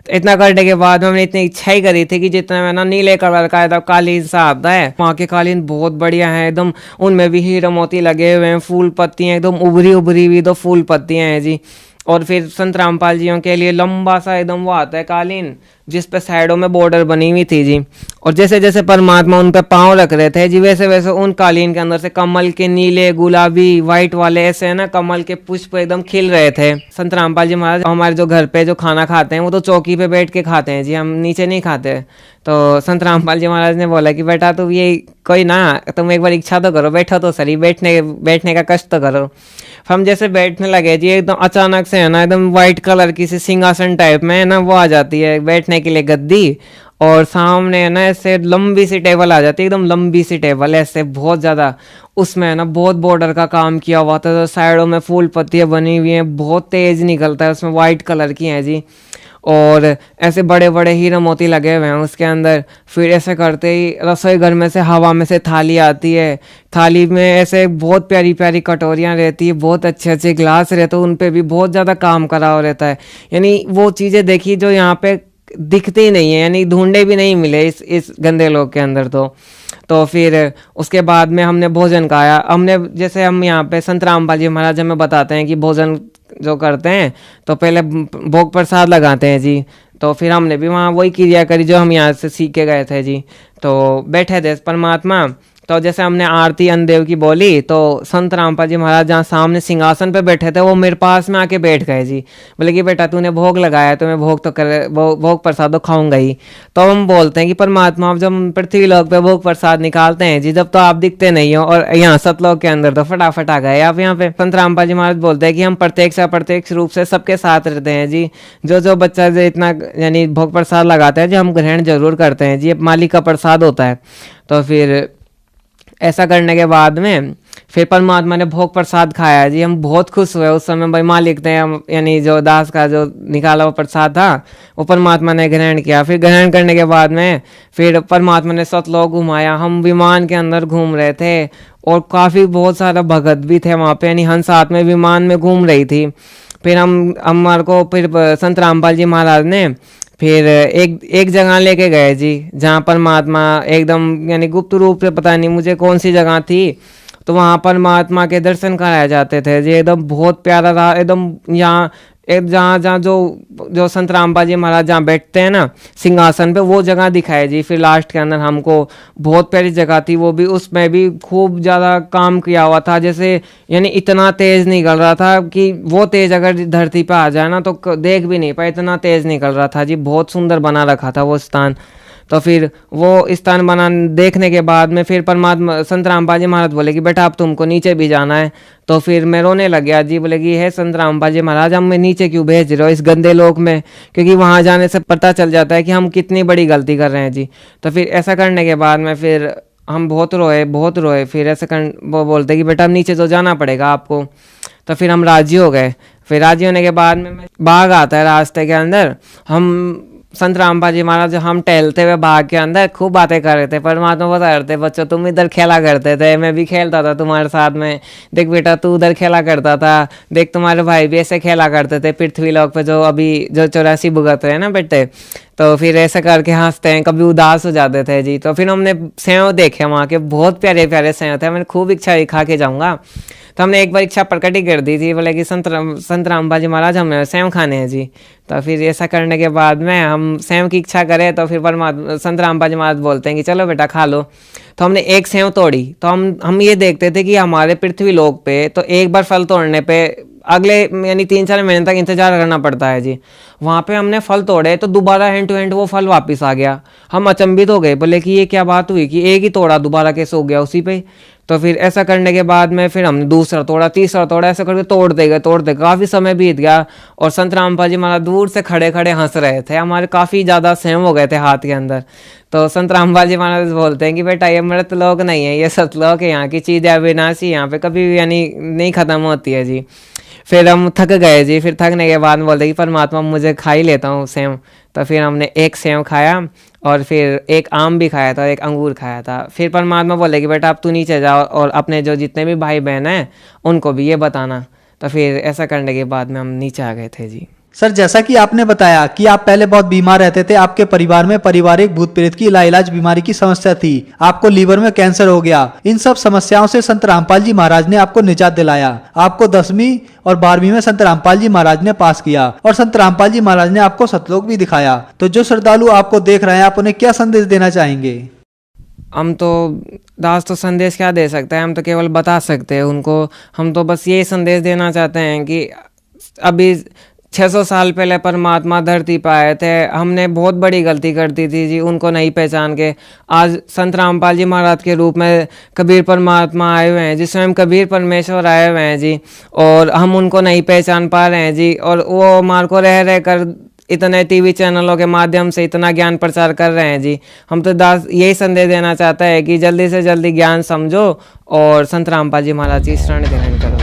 तो इतना करने के बाद हमने इतनी इच्छा ही करी थी कि जितना में ना नीले कलर का एकदम कालीन सा आता है, वहाँ के कालीन बहुत बढ़िया है एकदम, उनमें भी हीरे मोती लगे हुए हैं, फूल पत्तियाँ एकदम उभरी उभरी हुई तो फूल पत्तियाँ हैं जी। और फिर संत रामपाल जियों के लिए लंबा सा एकदम वो आता है कालीन, जिस पे साइडों में बॉर्डर बनी हुई थी जी। और जैसे जैसे परमात्मा उन पे पाँव रख रहे थे जी, वैसे वैसे उन कालीन के अंदर से कमल के नीले गुलाबी वाइट वाले ऐसे है ना कमल के पुष्प एकदम खिल रहे थे। संत रामपाल जी महाराज हमारे जो घर पे जो खाना खाते हैं वो तो चौकी पे बैठ के खाते हैं जी, हम नीचे नहीं खाते। तो संत रामपाल जी महाराज ने बोला कि बेटा तुम ये कोई ना, तुम एक बार इच्छा तो करो, बैठो तो सही, बैठने का कष्ट तो करो। हम जैसे बैठने लगे जी, एकदम अचानक से है ना एकदम वाइट कलर की सी सिंहासन टाइप में है ना वो आ जाती है बैठने के लिए गद्दी, और सामने है ना ऐसे लंबी सी टेबल आ जाती है, एकदम लंबी सी टेबल ऐसे बहुत ज़्यादा, उसमें है ना बहुत बॉर्डर का काम किया हुआ था, तो साइडों में फूल पत्तियाँ बनी हुई हैं, बहुत तेज़ निकलता है, उसमें वाइट कलर की हैं जी, और ऐसे बड़े बड़े हीरे मोती लगे हुए हैं उसके अंदर। फिर ऐसे करते ही रसोई घर में से हवा में से थाली आती है, थाली में ऐसे बहुत प्यारी प्यारी कटोरियाँ रहती है, बहुत अच्छे अच्छे ग्लास रहते हैं, उन पे भी बहुत ज़्यादा काम करा हुआ रहता है। यानी वो चीज़ें देखी जो यहाँ पे दिखती नहीं है, यानी ढूंढे भी नहीं मिले इस गंदे लोग के अंदर। तो फिर उसके बाद में हमने भोजन खाया। हमने जैसे हम यहाँ पे संत रामपाल जी महाराज हमें बताते हैं कि भोजन जो करते हैं तो पहले भोग प्रसाद लगाते हैं जी, तो फिर हमने भी वहाँ वही क्रिया करी जो हम यहाँ से सीख के गए थे जी। तो बैठे थे परमात्मा, तो जैसे हमने आरती अन्नदेव की बोली तो संत रामपाल जी महाराज जहाँ सामने सिंहासन पे बैठे थे वो मेरे पास में आके बैठ गए जी। बोले कि बेटा तूने भोग लगाया तो मैं भोग तो कर भोग प्रसाद तो खाऊंगा ही। तो हम बोलते हैं कि परमात्मा आप जब पृथ्वी लोक पे भोग प्रसाद निकालते हैं जी, जब तो आप दिखते नहीं हो, और यहाँ सतलोक के अंदर तो फटाफट आ गए आप यहाँ पे। संत रामपाल जी महाराज बोलते हैं कि हम प्रत्यक्ष अप्रत्यक्ष रूप से सबके साथ रहते हैं जी। जो बच्चा जो इतना यानी भोग प्रसाद लगाता है जी, हम ग्रहण जरूर करते हैं जी, ये मालिक का प्रसाद होता है। तो फिर ऐसा करने के बाद में फिर परमात्मा ने भोग प्रसाद खाया जी, हम बहुत खुश हुए उस समय। भाई मालिक ने यानी जो दास का जो निकाला हुआ प्रसाद था वो परमात्मा ने ग्रहण किया। फिर ग्रहण करने के बाद में फिर परमात्मा ने सतलोक घुमाया, हम विमान के अंदर घूम रहे थे, और काफ़ी बहुत सारा भगत भी थे वहाँ पे, यानी हंस साथ में विमान में घूम रही थी। फिर हमारे को फिर संत रामपाल जी महाराज ने फिर एक जगह लेके गए जी, जहाँ परमात्मा एकदम यानी गुप्त रूप से, पता नहीं मुझे कौन सी जगह थी, तो वहाँ परमात्मा के दर्शन कराए जाते थे जी। एकदम बहुत प्यारा रहा, एकदम यहाँ एक जहाँ जो संत रामपाल जी महाराज जहाँ बैठते हैं ना सिंहासन पे, वो जगह दिखाई जी। फिर लास्ट के अंदर हमको बहुत प्यारी जगह थी, वो भी उसमें भी खूब ज़्यादा काम किया हुआ था, जैसे यानी इतना तेज़ निकल रहा था कि वो तेज़ अगर धरती पे आ जाए ना तो देख भी नहीं पाए, इतना तेज़ निकल रहा था जी। बहुत सुंदर बना रखा था वो स्थान। तो फिर वो स्थान बना देखने के बाद में फिर परमात्मा संत रामपाल जी महाराज बोले कि बेटा अब तुमको नीचे भी जाना है। तो फिर मैं रोने लग गया जी, बोले कि है संत रामपाल जी महाराज हम मैं नीचे क्यों भेज रहे हो इस गंदे लोक में, क्योंकि वहाँ जाने से पता चल जाता है कि हम कितनी बड़ी गलती कर रहे हैं जी। तो फिर ऐसा करने के बाद में फिर हम बहुत रोए। फिर ऐसा वो बोलते कि बेटा अब नीचे तो जाना पड़ेगा आपको। तो फिर हम राजी हो गए। फिर राजी होने के बाद में बाघ आता है रास्ते के अंदर, हम संत रामपाल जी महाराज हम टहलते हुए बाग के अंदर खूब बातें कर रहे थे। परमात्मा बता रहे थे बच्चों तुम इधर खेला करते थे, मैं भी खेलता था तुम्हारे साथ में, देख बेटा तू उधर खेला करता था, देख तुम्हारे भाई भी ऐसे खेला करते थे पृथ्वी लोक पे, जो अभी जो 84 भुगत रहे हैं ना बेटे। तो फिर ऐसे करके हंसते हैं, कभी उदास हो जाते थे जी। तो फिर हमने सेव देखे वहाँ के, बहुत प्यारे प्यारे सेव थे, मैंने खूब इच्छा खा के जाऊँगा। तो हमने एक बार इच्छा प्रकट ही कर दी थी, बोले कि संत रामपाल जी महाराज हमें सेव खाने हैं जी। तो फिर ऐसा करने के बाद में हम सेव की इच्छा करें तो फिर परमात्मा संत रामपाल जी महाराज बोलते हैं कि चलो बेटा खा लो। तो हमने एक सेव तोड़ी, तो हम ये देखते थे कि हमारे पृथ्वी लोक पे तो एक बार फल तोड़ने पे अगले यानी 3-4 महीने तक इंतजार करना पड़ता है जी। वहाँ पे हमने फल तोड़े तो दोबारा हैंड टू हैंड वो फल वापस आ गया। हम अचंभित हो गए, बोले कि ये क्या बात हुई कि एक ही तोड़ा दोबारा कैसे हो गया उसी पे। तो फिर ऐसा करने के बाद में फिर हमने दूसरा तोड़ा, तीसरा तोड़ा, ऐसा करके तोड़ते गए। काफ़ी समय बीत गया और संत रामपाल जी महाराज दूर से खड़े खड़े हंस रहे थे, हमारे काफ़ी ज़्यादा सेव हो गए थे हाथ के अंदर। तो संत रामपाल जी महाराज बोलते हैं कि बेटा ये मृत लोक नहीं है, ये सतलोक है, यहाँ की चीज़ें अविनाशी, यहाँ पे कभी भी यानी नहीं ख़त्म होती है जी। फिर हम थक गए जी, फिर थकने के बाद बोलते कि परमात्मा मुझे खा ही लेता हूँ सेव। तो फिर हमने एक सेव खाया और फिर एक आम भी खाया था और एक अंगूर खाया था। फिर परमात्मा बोले कि बेटा अब तू नीचे जाओ और अपने जो जितने भी भाई बहन हैं उनको भी ये बताना। तो फिर ऐसा करने के बाद में हम नीचे आ गए थे जी। सर, जैसा कि आपने बताया कि आप पहले बहुत बीमार रहते थे, आपके परिवार में पारिवारिक भूत प्रेत की लाइलाज बीमारी की समस्या थी, आपको लीवर में कैंसर हो गया। इन सब समस्याओं से संत रामपाल जी महाराज ने आपको निजात दिलाया। आपको 10वीं और 12वीं में संत रामपाल जी महाराज ने पास किया और संत रामपाल जी महाराज ने आपको सतलोक भी दिखाया। तो जो श्रद्धालु आपको देख रहे हैं, आप उन्हें क्या संदेश देना चाहेंगे? हम तो दास तो संदेश क्या दे सकते हैं, हम तो केवल बता सकते हैं उनको। हम तो बस यही संदेश देना चाहते हैं कि अभी 600 साल पहले परमात्मा धरती पर आए थे, हमने बहुत बड़ी गलती कर दी थी जी, उनको नहीं पहचान के। आज संत रामपाल जी महाराज के रूप में कबीर परमात्मा आए हुए हैं जी, स्वयं कबीर परमेश्वर आए हुए हैं जी, और हम उनको नहीं पहचान पा रहे हैं जी। और वो हमारे को रह रह कर इतने टीवी चैनलों के माध्यम से इतना ज्ञान प्रचार कर रहे हैं जी। हम तो दास यही संदेश देना चाहता है कि जल्दी से जल्दी ज्ञान समझो और संत रामपाल जी महाराज की शरण ग्रहण करो।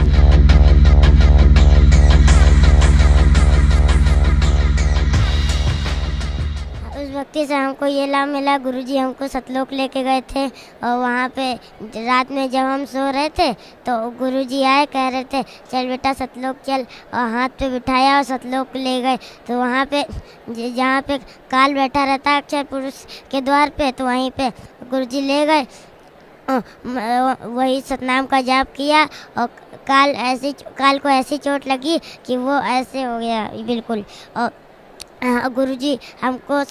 भक्ति से हमको ये लाभ मिला, गुरुजी हमको सतलोक लेके गए थे और वहाँ पे रात में जब हम सो रहे थे तो गुरुजी आए, कह रहे थे चल बेटा सतलोक चल, और हाथ पे बिठाया और सतलोक ले गए। तो वहाँ पे जहाँ पे काल बैठा रहता है अक्षर पुरुष के द्वार पे, तो वहीं पे गुरुजी ले गए। वही सतनाम का जाप किया और काल को ऐसी चोट लगी कि वो ऐसे हो गया बिल्कुल। और गुरुजी हमको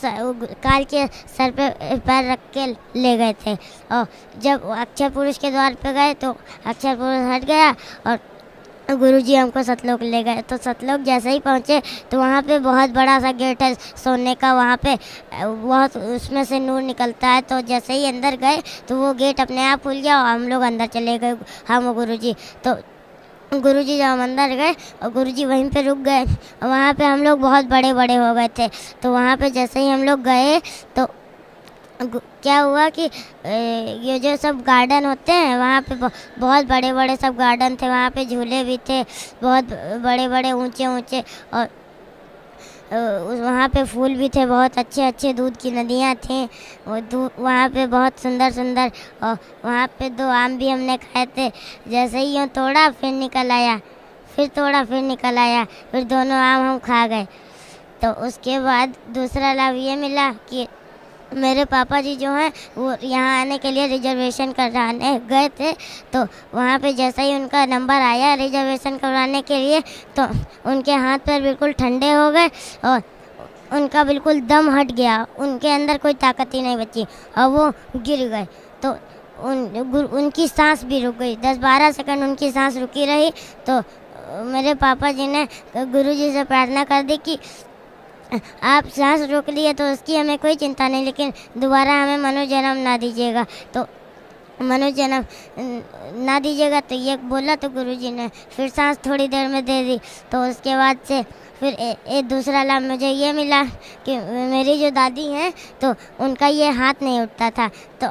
काल के सर पे पैर रख के ले गए थे और जब अक्षर पुरुष के द्वार पे गए तो अक्षर पुरुष हट गया और गुरुजी हमको सतलोक ले गए। तो सतलोक जैसे ही पहुँचे तो वहाँ पे बहुत बड़ा सा गेट है सोने का, वहाँ पे बहुत उसमें से नूर निकलता है। तो जैसे ही अंदर गए तो वो गेट अपने आप खुल गया और हम लोग अंदर चले गए, हम गुरुजी। तो गुरुजी जब हम अंदर गए और गुरुजी वहीं पे रुक गए, वहाँ पे हम लोग बहुत बड़े बड़े हो गए थे। तो वहाँ पे जैसे ही हम लोग गए तो क्या हुआ कि ये जो सब गार्डन होते हैं वहाँ पे बहुत बड़े बड़े सब गार्डन थे, वहाँ पे झूले भी थे बहुत बड़े बड़े ऊंचे ऊंचे, और वहाँ पे फूल भी थे बहुत अच्छे अच्छे, दूध की नदियाँ थीं वहाँ पे बहुत सुंदर सुंदर। और वहाँ पे 2 आम भी हमने खाए थे, जैसे ही यूँ तोड़ा फिर निकल आया, फिर तोड़ा फिर निकल आया, फिर दोनों आम हम खा गए। तो उसके बाद दूसरा लाभ ये मिला कि मेरे पापा जी जो हैं वो यहाँ आने के लिए रिजर्वेशन कराने गए थे। तो वहाँ पे जैसा ही उनका नंबर आया रिजर्वेशन करवाने के लिए तो उनके हाथ पैर बिल्कुल ठंडे हो गए और उनका बिल्कुल दम हट गया, उनके अंदर कोई ताकत ही नहीं बची और वो गिर गए। तो उनकी सांस भी रुक गई, 10-12 सेकंड उनकी सांस रुकी रही। तो मेरे पापा जी ने गुरुजी से प्रार्थना कर दी कि आप सांस रोक लिए तो उसकी हमें कोई चिंता नहीं, लेकिन दोबारा हमें मनुष्य जन्म ना दीजिएगा। तो मनुष्य जन्म ना दीजिएगा तो ये बोला, तो गुरुजी ने फिर सांस थोड़ी देर में दे दी। तो उसके बाद से फिर एक दूसरा लाभ मुझे ये मिला कि मेरी जो दादी हैं तो उनका ये हाथ नहीं उठता था, तो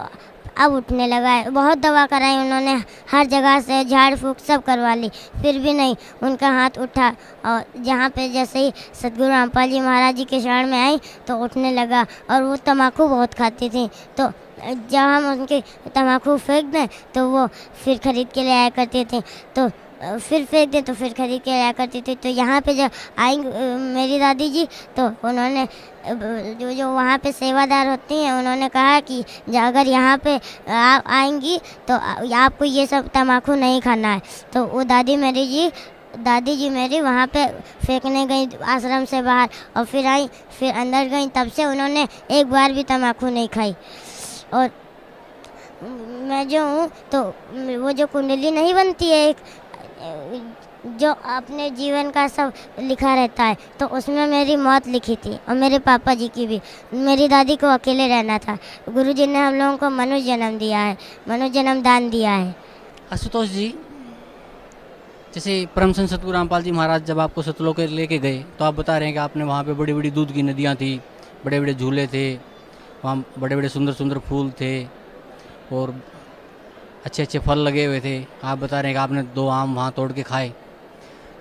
अब उठने लगा है। बहुत दवा कराई उन्होंने, हर जगह से झाड़ फूँक सब करवा ली, फिर भी नहीं उनका हाथ उठा। और जहाँ पे जैसे ही सतगुरु रामपाल जी महाराज जी के शरण में आई तो उठने लगा। और वो तम्बाकू बहुत खाती थी, तो जब हम उनके तम्बाकू फेंक दें तो वो फिर ख़रीद के ले आया करती थी, तो फिर फेंक दें तो फिर ख़रीद के लाया करती थी। तो यहाँ पे जब आई मेरी दादी जी तो उन्होंने जो वहाँ पे सेवादार होती हैं उन्होंने कहा कि अगर यहाँ पे आप आएंगी तो आपको ये सब तम्बाकू नहीं खाना है। तो वो दादी जी मेरी वहाँ पे फेंकने गई आश्रम से बाहर और फिर आई, फिर अंदर गई, तब से उन्होंने एक बार भी तम्बाकू नहीं खाई। और मैं जो हूँ तो वो जो कुंडली नहीं बनती है एक जो अपने जीवन का सब लिखा रहता है, तो उसमें मेरी मौत लिखी थी और मेरे पापा जी की भी। मेरी दादी को अकेले रहना था, गुरुजी ने हम लोगों को मनुष्य जन्म दिया है, मनुष्य जन्म दान दिया है। आशुतोष जी, जैसे परम संत सतगुरु रामपाल जी महाराज जब आपको सतलोक लेके गए तो आप बता रहे हैं कि आपने वहाँ पे बड़ी बड़ी दूध की नदियाँ थी, बड़े बड़े झूले थे, वहाँ बड़े बड़े सुंदर सुंदर फूल थे और अच्छे अच्छे फल लगे हुए थे। आप बता रहे हैं कि आपने 2 आम वहाँ तोड़ के खाए,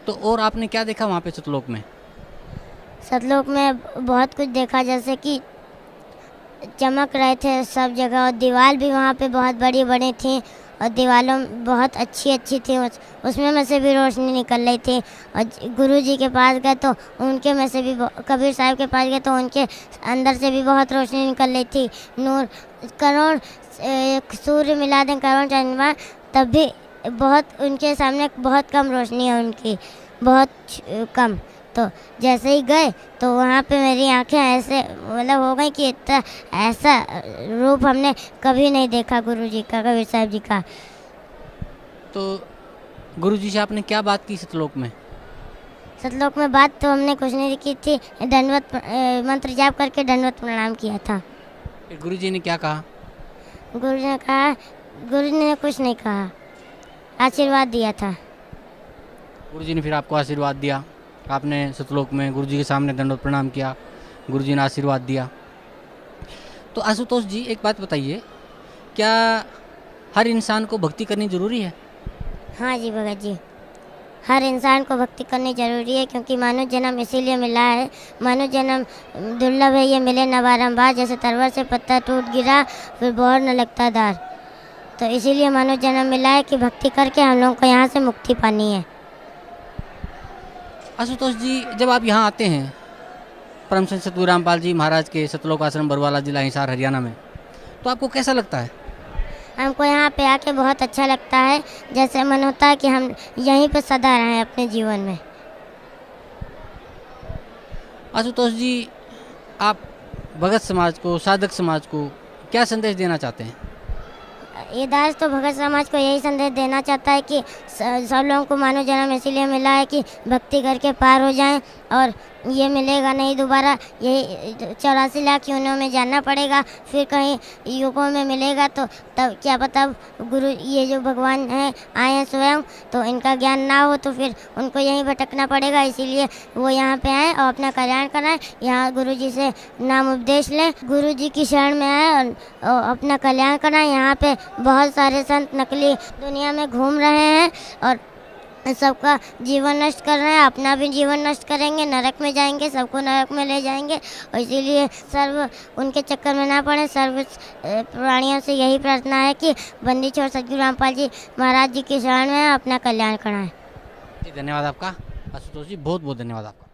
तो और आपने क्या देखा वहाँ पे सतलोक में? सतलोक में बहुत कुछ देखा, जैसे कि चमक रहे थे सब जगह और दीवार भी वहाँ पे बहुत बड़ी बड़ी थी और दीवारों बहुत अच्छी अच्छी थी, उसमें में से भी रोशनी निकल रही थी। और गुरु जी के पास गए तो उनके में से भी, कबीर साहब के पास गए तो उनके अंदर से भी बहुत रोशनी निकल रही थी। नूर करोड़ सूर्य मिला दें करोड़ चंद्रमा, तब भी बहुत उनके सामने बहुत कम रोशनी है उनकी, बहुत कम। तो जैसे ही गए तो वहाँ पे मेरी आंखें ऐसे मतलब हो गई कि इतना ऐसा रूप हमने कभी नहीं देखा गुरु जी का, कबीर साहब जी का। तो गुरु जी से आपने क्या बात की सतलोक में? सतलोक में बात तो हमने कुछ नहीं की थी, दंडवत मंत्र जाप करके दंडवत प्रणाम किया था। फिर गुरु जी ने क्या कहा? गुरु जी ने कहा, गुरु जी ने कुछ नहीं कहा, आशीर्वाद दिया था। गुरु जी ने फिर आपको आशीर्वाद दिया, आपने सतलोक में गुरु जी के सामने दंडवत प्रणाम किया, गुरु जी ने आशीर्वाद दिया। तो आशुतोष जी एक बात बताइए, क्या हर इंसान को भक्ति करनी जरूरी है? हाँ जी भगत जी, हर इंसान को भक्ति करनी जरूरी है, क्योंकि मानव जन्म इसीलिए मिला है। मानव जन्म दुर्लभ है, ये मिले न बारंबार, जैसे तरवर से पत्ता टूट गिरा फिर बोर न लगता दार। तो इसीलिए मानव जन्म मिला है कि भक्ति करके हम लोगों को यहाँ से मुक्ति पानी है। आशुतोष जी, जब आप यहाँ आते हैं परम संत सतगुरु रामपाल जी महाराज के सतलोक आश्रम बरवाला, जिला हिसार, हरियाणा में, तो आपको कैसा लगता है? हमको यहाँ पे आके बहुत अच्छा लगता है, जैसे मन होता है कि हम यहीं पे सदा रहें अपने जीवन में। आशुतोष जी, आप भगत समाज को, साधक समाज को क्या संदेश देना चाहते हैं? ये दास तो भगत समाज को यही संदेश देना चाहता है कि सब लोगों को मानव जन्म इसीलिए मिला है कि भक्ति करके पार हो जाएं, और ये मिलेगा नहीं दोबारा, यही 84 लाख योनियों में जाना पड़ेगा, फिर कहीं युगों में मिलेगा। तो तब क्या पता गुरु ये जो भगवान हैं आए हैं स्वयं, तो इनका ज्ञान ना हो तो फिर उनको यहीं भटकना पड़ेगा। इसीलिए वो यहाँ पे आए और अपना कल्याण कराएं, यहाँ गुरु जी से नाम उपदेश लें, गुरु जी की शरण में आए और अपना कल्याण कराएं। यहाँ पे बहुत सारे संत नकली दुनिया में घूम रहे हैं और सबका जीवन नष्ट कर रहे हैं, अपना भी जीवन नष्ट करेंगे, नरक में जाएंगे, सबको नरक में ले जाएंगे। और इसीलिए सर्व उनके चक्कर में ना पड़े। सर्व प्राणियों से यही प्रार्थना है कि बंदी छोड़ सतगुरु रामपाल जी महाराज जी की शरण में अपना कल्याण कराएं। जी धन्यवाद आपका आशुतोष जी, बहुत बहुत धन्यवाद आपका।